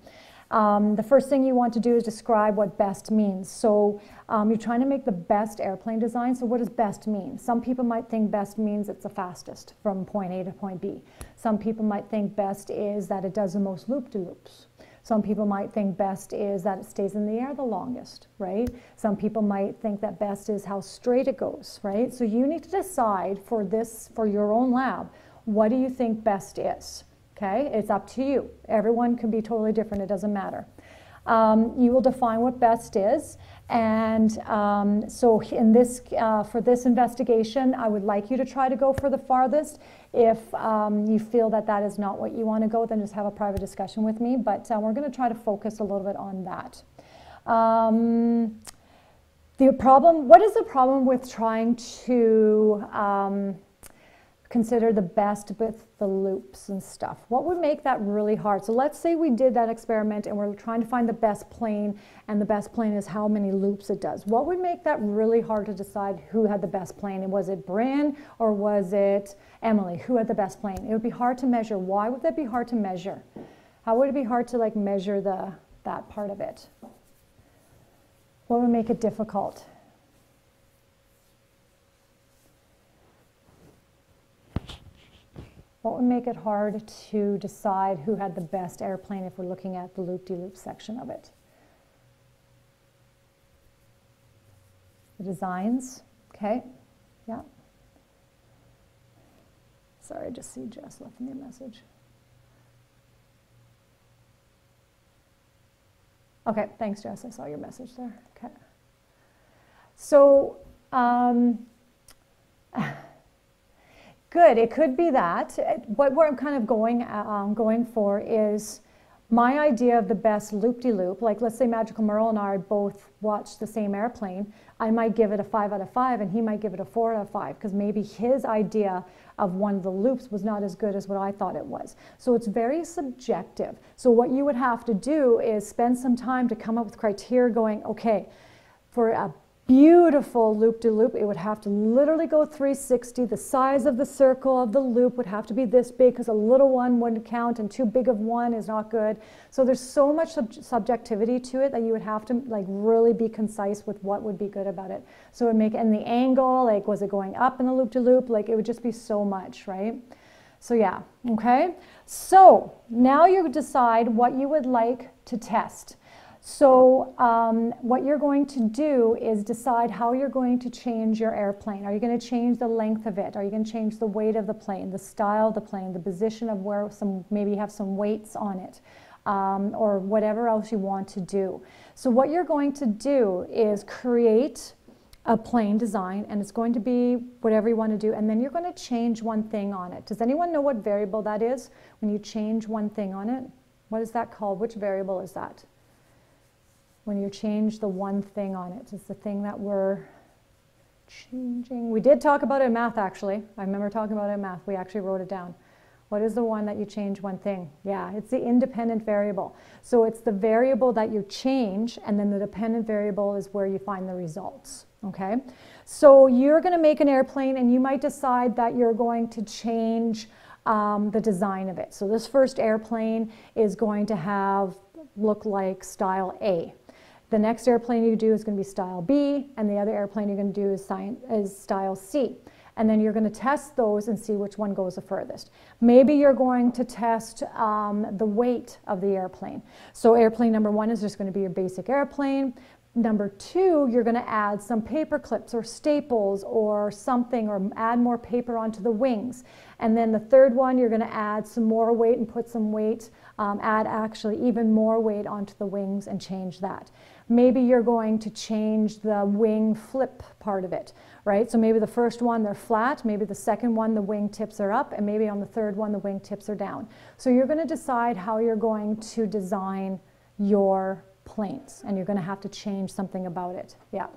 [SPEAKER 1] The first thing you want to do is describe what best means. So you're trying to make the best airplane design. So what does best mean? Some people might think best means it's the fastest from point A to point B. Some people might think best is that it does the most loop-de-loops. Some people might think best is that it stays in the air the longest, right? Some people might think that best is how straight it goes, right? So you need to decide for this, for your own lab, what do you think best is, okay? It's up to you. Everyone can be totally different, it doesn't matter. You will define what best is, and so in this, for this investigation, I would like you to try to go for the farthest. If you feel that that is not what you want to go, then just have a private discussion with me, but we're going to try to focus a little bit on that. What is the problem with trying to consider the best with the loops and stuff? What would make that really hard? So let's say we did that experiment and we're trying to find the best plane, and the best plane is how many loops it does. What would make that really hard to decide who had the best plane? And was it Bryn or was it Emily? Who had the best plane? It would be hard to measure. Why would that be hard to measure? How would it be hard to like measure that part of it? What would make it difficult? What would make it hard to decide who had the best airplane if we're looking at the loop-de-loop section of it? The designs, okay, yeah. Sorry, I just see Jess left me a message. Okay, thanks Jess, I saw your message there, okay. So, good, it could be that. What I'm kind of going for is my idea of the best loop-de-loop. Like let's say Magical Merle and I both watched the same airplane. I might give it a 5 out of 5 and he might give it a 4 out of 5 because maybe his idea of one of the loops was not as good as what I thought it was. So it's very subjective. So what you would have to do is spend some time to come up with criteria going, okay, for a beautiful loop-de-loop, it would have to literally go 360. The size of the circle of the loop would have to be this big because a little one wouldn't count and too big of one is not good. So there's so much subjectivity to it that you would have to like really be concise with what would be good about it. So it would make, and the angle, like was it going up in the loop-de-loop, like it would just be so much, right? So yeah, okay. So now you decide what you would like to test. So what you're going to do is decide how you're going to change your airplane. Are you going to change the length of it? Are you going to change the weight of the plane, the style of the plane, the position of where maybe you have some weights on it, or whatever else you want to do. So what you're going to do is create a plane design, and it's going to be whatever you want to do, and then you're going to change one thing on it. Does anyone know what variable that is when you change one thing on it? What is that called? Which variable is that? When you change the one thing on it, it's the thing that we're changing. We did talk about it in math, actually. I remember talking about it in math. We actually wrote it down. What is the one that you change one thing? Yeah, it's the independent variable. So it's the variable that you change, and then the dependent variable is where you find the results, okay? So you're going to make an airplane, and you might decide that you're going to change the design of it. So this first airplane is going to look like style A. The next airplane you do is going to be style B, and the other airplane you're going to do is style C. And then you're going to test those and see which one goes the furthest. Maybe you're going to test the weight of the airplane. So airplane number 1 is just going to be your basic airplane. Number 2, you're going to add some paper clips or staples or something, or add more paper onto the wings. And then the third one, you're going to add some more weight and put some weight, add actually even more weight onto the wings and change that. Maybe you're going to change the wing flip part of it, right? So maybe the first one, they're flat. Maybe the second one, the wing tips are up. And maybe on the third one, the wing tips are down. So you're going to decide how you're going to design your planes, and you're going to have to change something about it. Yeah.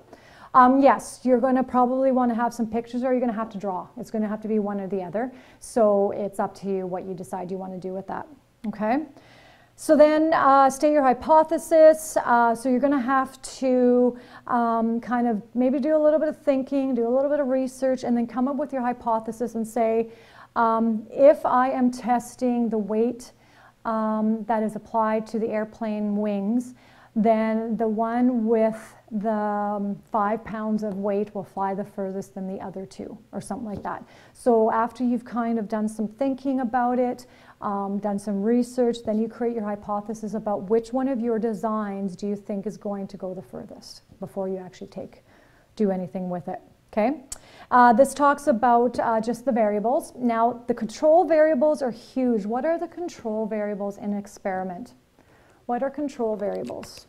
[SPEAKER 1] Yes, you're going to probably want to have some pictures, or you're going to have to draw. It's going to have to be one or the other. So it's up to you what you decide you want to do with that. Okay. So then state your hypothesis. So you're going to have to kind of maybe do a little bit of thinking, do a little bit of research, and then come up with your hypothesis and say, if I am testing the weight that is applied to the airplane wings, then the one with the 5 pounds of weight will fly the furthest than the other two, or something like that. So after you've kind of done some thinking about it, done some research, then you create your hypothesis about which one of your designs do you think is going to go the furthest before you actually do anything with it. Okay, this talks about just the variables. Now, the control variables are huge. What are the control variables in an experiment? What are control variables?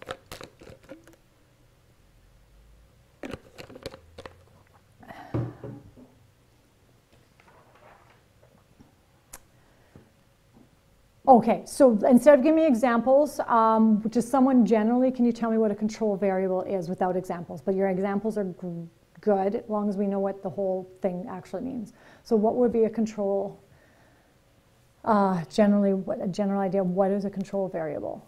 [SPEAKER 1] Okay, so instead of giving me examples, just someone generally, can you tell me what a control variable is without examples? But your examples are good, as long as we know what the whole thing actually means. So what would be a control, generally, a general idea of what is a control variable?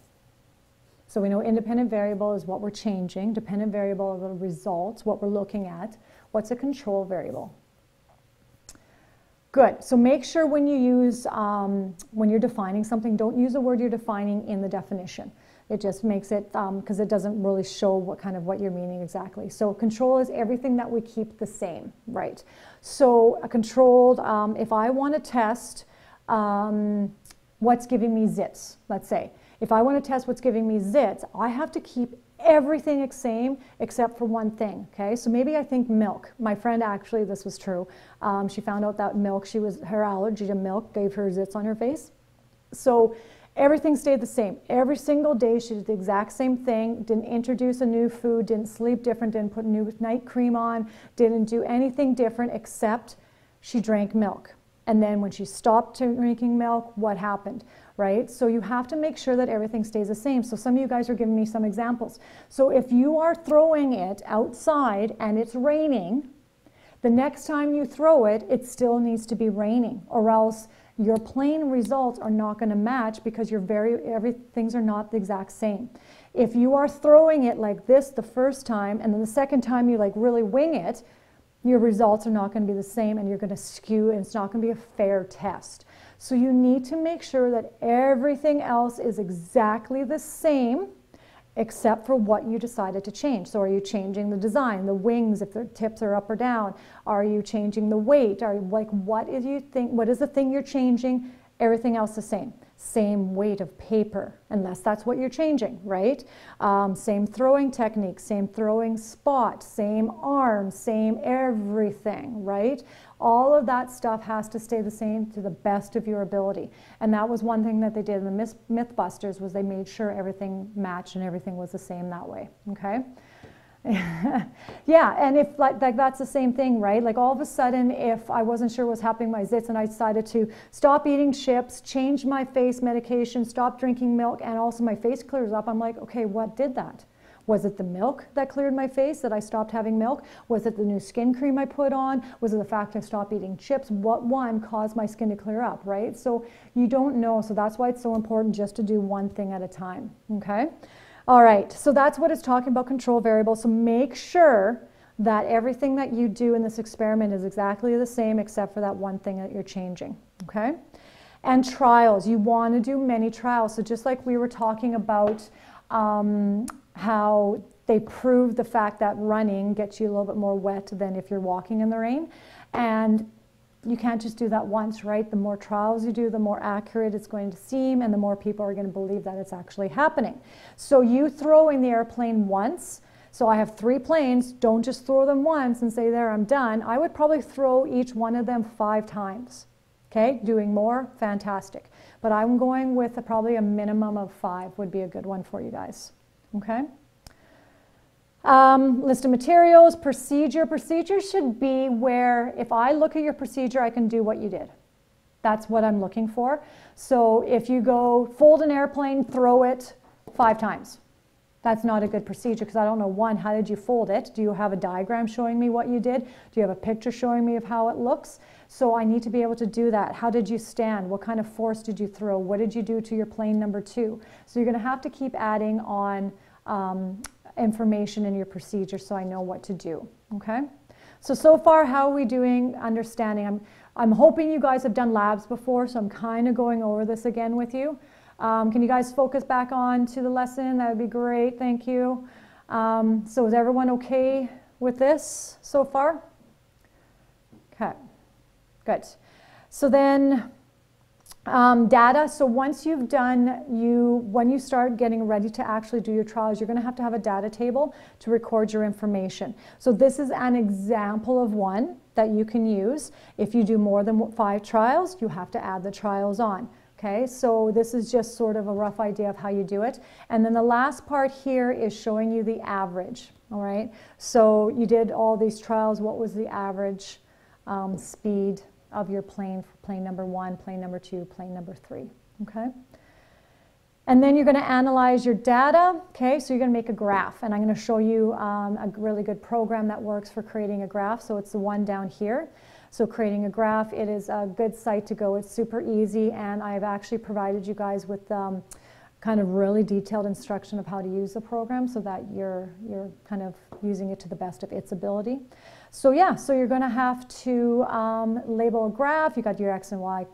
[SPEAKER 1] So we know independent variable is what we're changing, dependent variable are the results, what we're looking at. What's a control variable? Good. So make sure when you use, when you're defining something, don't use the word you're defining in the definition. It just makes it, because it doesn't really show what you're meaning exactly. So control is everything that we keep the same, right? So a controlled, if I want to test what's giving me zits, let's say. If I want to test what's giving me zits, I have to keep everything the same except for one thing, okay? So maybe I think milk. My friend, actually, this was true. She found out that milk, her allergy to milk gave her zits on her face. So everything stayed the same. Every single day she did the exact same thing, didn't introduce a new food, didn't sleep different, didn't put new night cream on, didn't do anything different except she drank milk. And then when she stopped drinking milk, what happened, right? So you have to make sure that everything stays the same. So some of you guys are giving me some examples. So if you are throwing it outside and it's raining, the next time you throw it, it still needs to be raining, or else your plain results are not going to match because things are not the exact same. If you are throwing it like this the first time and then the second time you like really wing it, your results are not going to be the same and you're going to skew and it's not going to be a fair test. So you need to make sure that everything else is exactly the same except for what you decided to change. So are you changing the design, the wings, if the tips are up or down? Are you changing the weight? What is the thing you're changing? Everything else the same. Same weight of paper, unless that's what you're changing, right? Same throwing technique, same throwing spot, same arm, same everything, right? All of that stuff has to stay the same to the best of your ability. And that was one thing that they did in the Mythbusters, was they made sure everything matched and everything was the same that way, okay? Yeah, and if like that's the same thing, right? Like all of a sudden, if I wasn't sure what's happening with my zits and I decided to stop eating chips, change my face medication, stop drinking milk, and also my face clears up, I'm like, okay, what did that? Was it the milk that cleared my face, that I stopped having milk? Was it the new skin cream I put on? Was it the fact I stopped eating chips? What one caused my skin to clear up, right? So you don't know, so that's why it's so important just to do one thing at a time, okay? All right, so that's what it's talking about, control variables. So make sure that everything that you do in this experiment is exactly the same except for that one thing that you're changing, okay? And trials, you want to do many trials. So just like we were talking about how they prove the fact that running gets you a little bit more wet than if you're walking in the rain. And you can't just do that once, right? The more trials you do, the more accurate it's going to seem and the more people are going to believe that it's actually happening. So you throwing the airplane once, so I have 3 planes, don't just throw them once and say, there, I'm done. I would probably throw each one of them 5 times, okay? Doing more, fantastic. But I'm going with probably a minimum of 5 would be a good one for you guys, okay? List of materials, procedure. Procedure should be where if I look at your procedure, I can do what you did. That's what I'm looking for. So if you go fold an airplane, throw it 5 times. That's not a good procedure because I don't know, one, how did you fold it? Do you have a diagram showing me what you did? Do you have a picture showing me of how it looks? So I need to be able to do that. How did you stand? What kind of force did you throw? What did you do to your plane number 2? So you're going to have to keep adding on information in your procedure so I know what to do, okay? So far, how are we doing understanding? I'm hoping you guys have done labs before, so I'm kind of going over this again with you. Can you guys focus back on to the lesson? That would be great. Thank you. So is everyone okay with this so far? Okay, good. So then data. So once you've done, when you start getting ready to actually do your trials, you're going to have a data table to record your information. So this is an example of one that you can use. If you do more than 5 trials, you have to add the trials on. Okay, so this is just sort of a rough idea of how you do it. And then the last part here is showing you the average. All right, so you did all these trials. What was the average speed of your plane for plane number 1, plane number 2, plane number 3, okay? And then you're going to analyze your data, okay? So you're going to make a graph, and I'm going to show you a really good program that works for creating a graph. So it's the one down here. So creating a graph, it is a good site to go. It's super easy, and I've actually provided you guys with kind of really detailed instruction of how to use the program so that you're kind of using it to the best of its ability. So yeah, so you're going to have to label a graph. You got your X and Y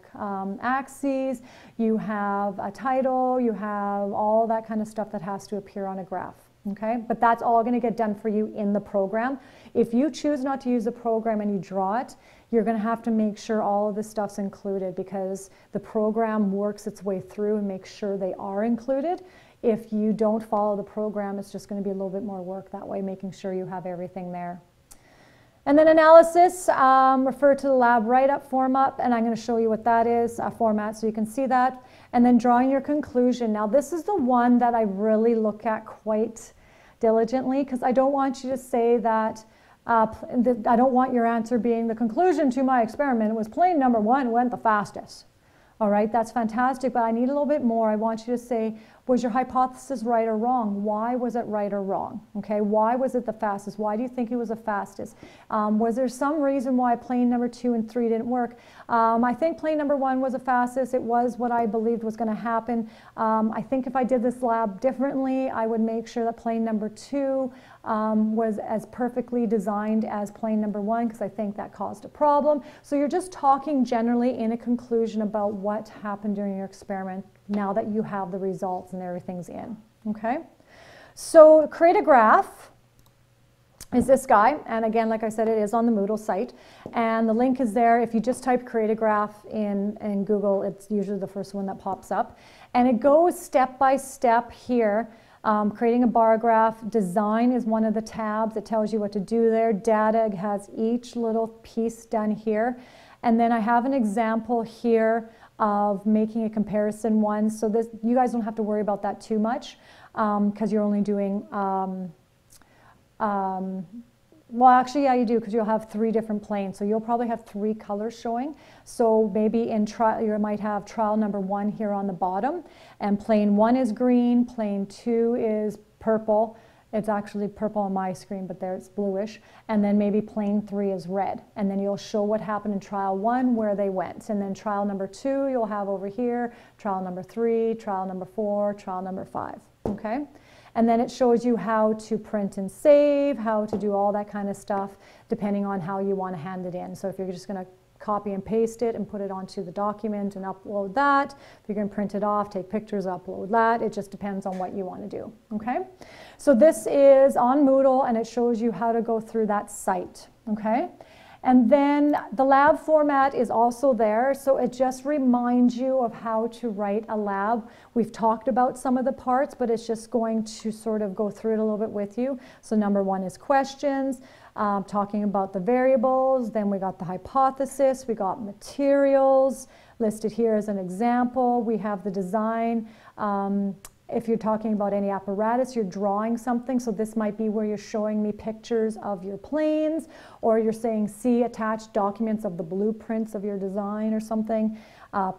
[SPEAKER 1] axes, you have a title, you have all that kind of stuff that has to appear on a graph. Okay, but that's all going to get done for you in the program. If you choose not to use the program and you draw it, you're going to have to make sure all of this stuff's included, because the program works its way through and makes sure they are included. If you don't follow the program, it's just going to be a little bit more work that way, making sure you have everything there. And then analysis, refer to the lab write-up format, and I'm going to show you what that is, a format, so you can see that. And then drawing your conclusion. Now this is the one that I really look at quite diligently, because I don't want you to say that, I don't want your answer being the conclusion to my experiment was plane number 1 went the fastest. All right, that's fantastic, but I need a little bit more. I want you to say, was your hypothesis right or wrong? Why was it right or wrong? Okay, why was it the fastest? Why do you think it was the fastest? Was there some reason why plane number 2 and 3 didn't work? I think plane number 1 was the fastest. It was what I believed was going to happen. I think if I did this lab differently, I would make sure that plane number 2 was as perfectly designed as plane number 1, because I think that caused a problem. So you're just talking generally in a conclusion about what happened during your experiment now that you have the results and everything's in. Okay, so create a graph is this guy, and again, like I said, it is on the Moodle site, and the link is there. If you just type create a graph in Google, it's usually the first one that pops up, and it goes step by step here. Creating a bar graph. Design is one of the tabs. It tells you what to do there. Data has each little piece done here. And then I have an example here of making a comparison one. So this, you guys don't have to worry about that too much, because you're only doing, well, actually, yeah, you do, because you'll have 3 different planes. So you'll probably have 3 colors showing. So maybe in trial, you might have trial number 1 here on the bottom, and plane 1 is green, plane 2 is purple. It's actually purple on my screen, but there it's bluish. And then maybe plane 3 is red. And then you'll show what happened in trial 1, where they went. And then trial number 2, you'll have over here, trial number 3, trial number 4, trial number 5, okay? And then it shows you how to print and save, how to do all that kind of stuff, depending on how you want to hand it in. So if you're just going to copy and paste it and put it onto the document and upload that, if you're going to print it off, take pictures, upload that, it just depends on what you want to do, okay? So this is on Moodle, and it shows you how to go through that site, okay? And then the lab format is also there, so it just reminds you of how to write a lab. We've talked about some of the parts, but it's just going to sort of go through it a little bit with you. So number 1 is questions, talking about the variables. Then we got the hypothesis, we got materials listed here as an example. We have the design. If you're talking about any apparatus, you're drawing something. So this might be where you're showing me pictures of your planes, or you're saying, see attached documents of the blueprints of your design or something.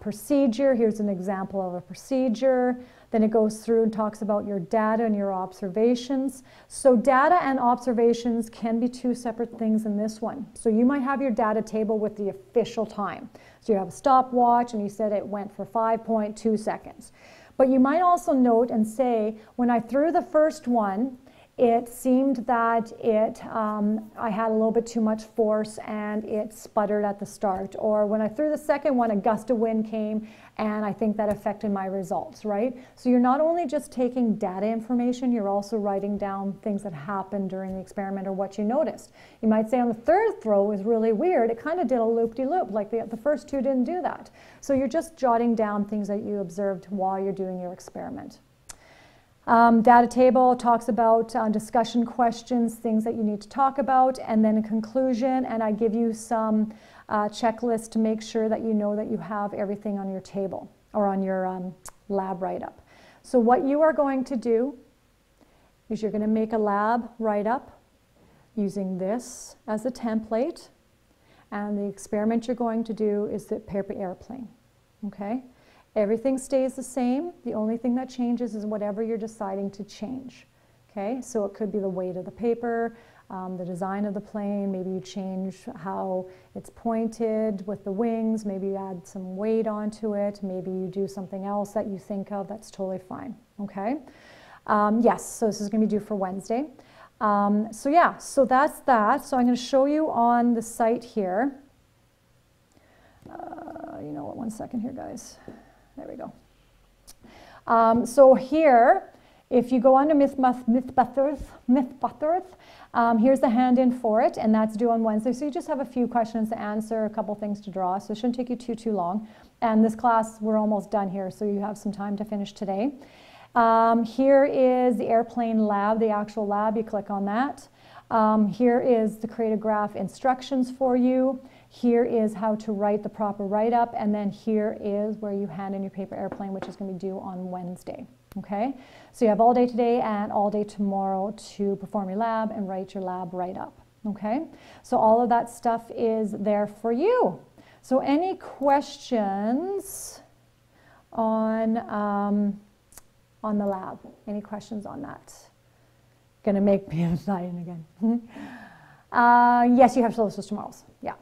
[SPEAKER 1] Procedure, here's an example of a procedure. Then it goes through and talks about your data and your observations. So data and observations can be 2 separate things in this one. So you might have your data table with the official time. So you have a stopwatch, and you said it went for 5.2 seconds. But you might also note and say, when I threw the first one, it seemed that I had a little bit too much force and it sputtered at the start. Or when I threw the second one, a gust of wind came and I think that affected my results, right? So you're not only just taking data information, you're also writing down things that happened during the experiment or what you noticed. You might say on the third throw was really weird. It kind of did a loop-de-loop, like the first two didn't do that. So you're just jotting down things that you observed while you're doing your experiment. Data table talks about discussion questions, things that you need to talk about, and then a conclusion, and I give you some checklists to make sure that you know that you have everything on your table or on your lab write-up. So what you are going to do is you're going to make a lab write-up using this as a template, and the experiment you're going to do is the paper airplane, okay? Everything stays the same. The only thing that changes is whatever you're deciding to change. Okay, so it could be the weight of the paper, the design of the plane. Maybe you change how it's pointed with the wings. Maybe you add some weight onto it. Maybe you do something else that you think of. That's totally fine. Okay. Yes, so this is going to be due for Wednesday. So yeah, so that's that. So I'm going to show you on the site here. You know what? 1 second here, guys. There we go. So here, if you go under Mythbusters, here's the hand-in for it, and that's due on Wednesday. So you just have a few questions to answer, a couple things to draw, so it shouldn't take you too long. And this class, we're almost done here, so you have some time to finish today. Here is the airplane lab, the actual lab. You click on that. Here is the create a graph instructions for you. Here is how to write the proper write-up, and then here is where you hand in your paper airplane, which is going to be due on Wednesday. Okay, so you have all day today and all day tomorrow to perform your lab and write your lab write-up. Okay, so all of that stuff is there for you. So any questions on the lab? Any questions on that? Gonna make me excited again. Yes, you have solicitors tomorrow's. Yeah.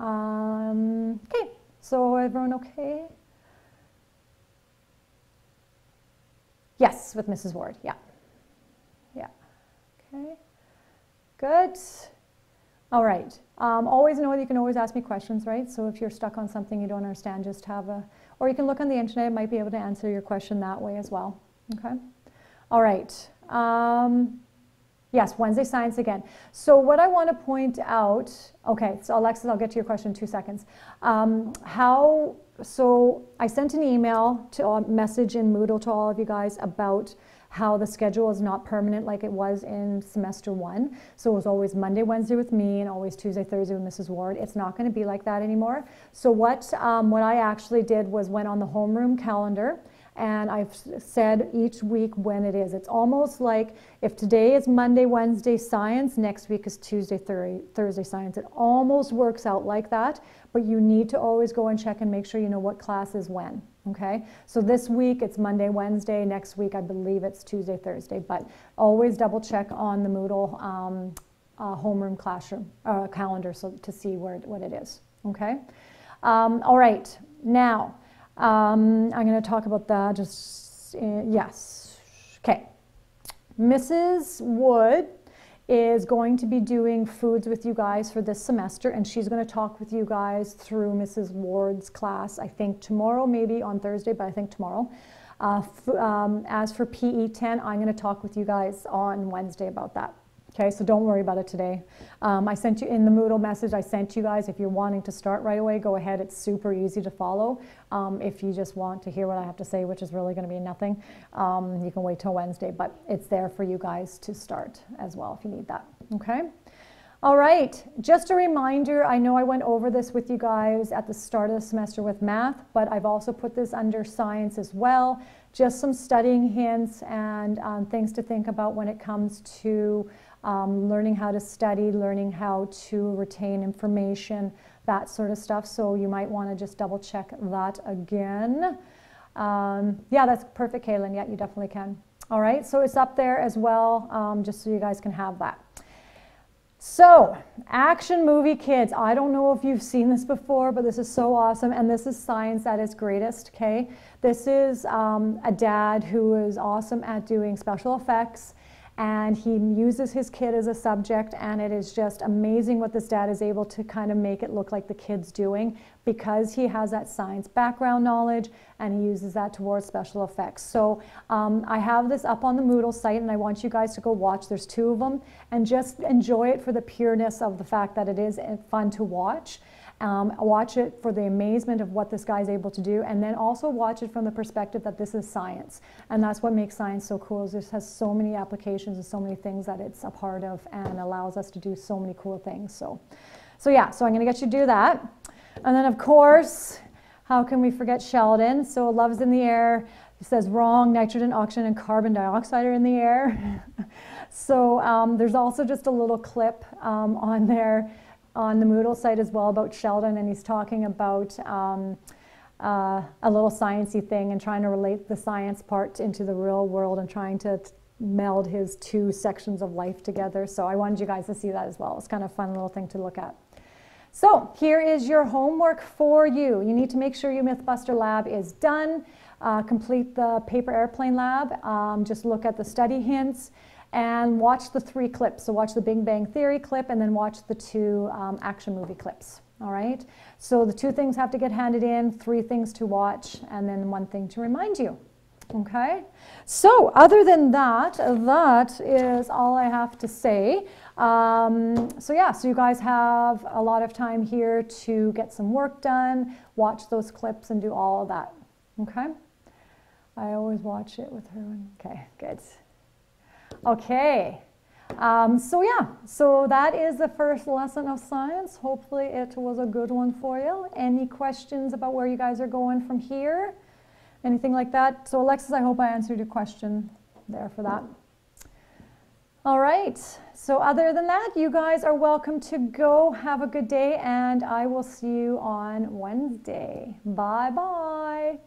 [SPEAKER 1] Okay, so everyone okay? Yes, with Mrs. Ward, yeah. Yeah, okay, good. All right, always know that you can always ask me questions, right? So if you're stuck on something you don't understand, just have a, or you can look on the internet, it might be able to answer your question that way as well, okay? All right. Yes, Wednesday Science again. So what I want to point out, okay, so Alexis, I'll get to your question in 2 seconds. So I sent an email to a message in Moodle to all of you guys about how the schedule is not permanent like it was in semester 1. So it was always Monday, Wednesday with me and always Tuesday, Thursday with Mrs. Ward. It's not going to be like that anymore. So what I actually did was went on the homeroom calendar, and I've said each week when it is. It's almost like if today is Monday, Wednesday science, next week is Tuesday, Thursday science. It almost works out like that, but you need to always go and check and make sure you know what class is when, okay? So this week it's Monday, Wednesday. Next week I believe it's Tuesday, Thursday, but always double check on the Moodle homeroom classroom calendar so to see what it is, okay? All right, now, I'm going to talk about that just, yes. Okay. Mrs. Wood is going to be doing foods with you guys for this semester, and she's going to talk with you guys through Mrs. Ward's class, I think tomorrow, maybe on Thursday, but I think tomorrow. As for PE 10, I'm going to talk with you guys on Wednesday about that. Okay, so don't worry about it today. I sent you in the Moodle message, I sent you guys, if you're wanting to start right away, go ahead. It's super easy to follow. If you just want to hear what I have to say, which is really going to be nothing, you can wait till Wednesday, but it's there for you guys to start as well if you need that. Okay? All right, just a reminder, I know I went over this with you guys at the start of the semester with math, but I've also put this under science as well. Just some studying hints and things to think about when it comes to learning how to study, learning how to retain information, that sort of stuff. So you might want to just double check that again. Yeah, that's perfect, Kaylin. Yeah, you definitely can. All right, so it's up there as well, just so you guys can have that. So, action movie kids. I don't know if you've seen this before, but this is so awesome, and this is science at its greatest, okay? This is a dad who is awesome at doing special effects, and he uses his kid as a subject, and it is just amazing what this dad is able to kind of make it look like the kid's doing, because he has that science background knowledge and he uses that towards special effects. So I have this up on the Moodle site, and I want you guys to go watch. There's 2 of them, and just enjoy it for the pureness of the fact that it is fun to watch. Watch it for the amazement of what this guy's able to do, and then also watch it from the perspective that this is science, and that's what makes science so cool. Is it has so many applications and so many things that it's a part of, and allows us to do so many cool things. So yeah, so I'm going to get you to do that. And then of course, how can we forget Sheldon? So love's in the air. He says wrong, nitrogen, oxygen, and carbon dioxide are in the air. So there's also just a little clip on there on the Moodle site as well about Sheldon, and he's talking about a little sciencey thing and trying to relate the science part into the real world and trying to meld his 2 sections of life together. So I wanted you guys to see that as well. It's kind of a fun little thing to look at. So here is your homework for you. You need to make sure your Mythbuster lab is done. Complete the paper airplane lab. Just look at the study hints and watch the 3 clips. So watch the Big Bang Theory clip and then watch the 2 action movie clips. All right. So the 2 things have to get handed in, 3 things to watch, and then 1 thing to remind you. Okay. So other than that, that is all I have to say. So yeah, so you guys have a lot of time here to get some work done, watch those clips and do all of that. Okay. I always watch it with her. Okay, good. Okay. So yeah, so that is the first lesson of science. Hopefully it was a good one for you. Any questions about where you guys are going from here? Anything like that? So Alexis, I hope I answered your question there for that. All right. So other than that, you guys are welcome to go. Have a good day, and I will see you on Wednesday. Bye-bye.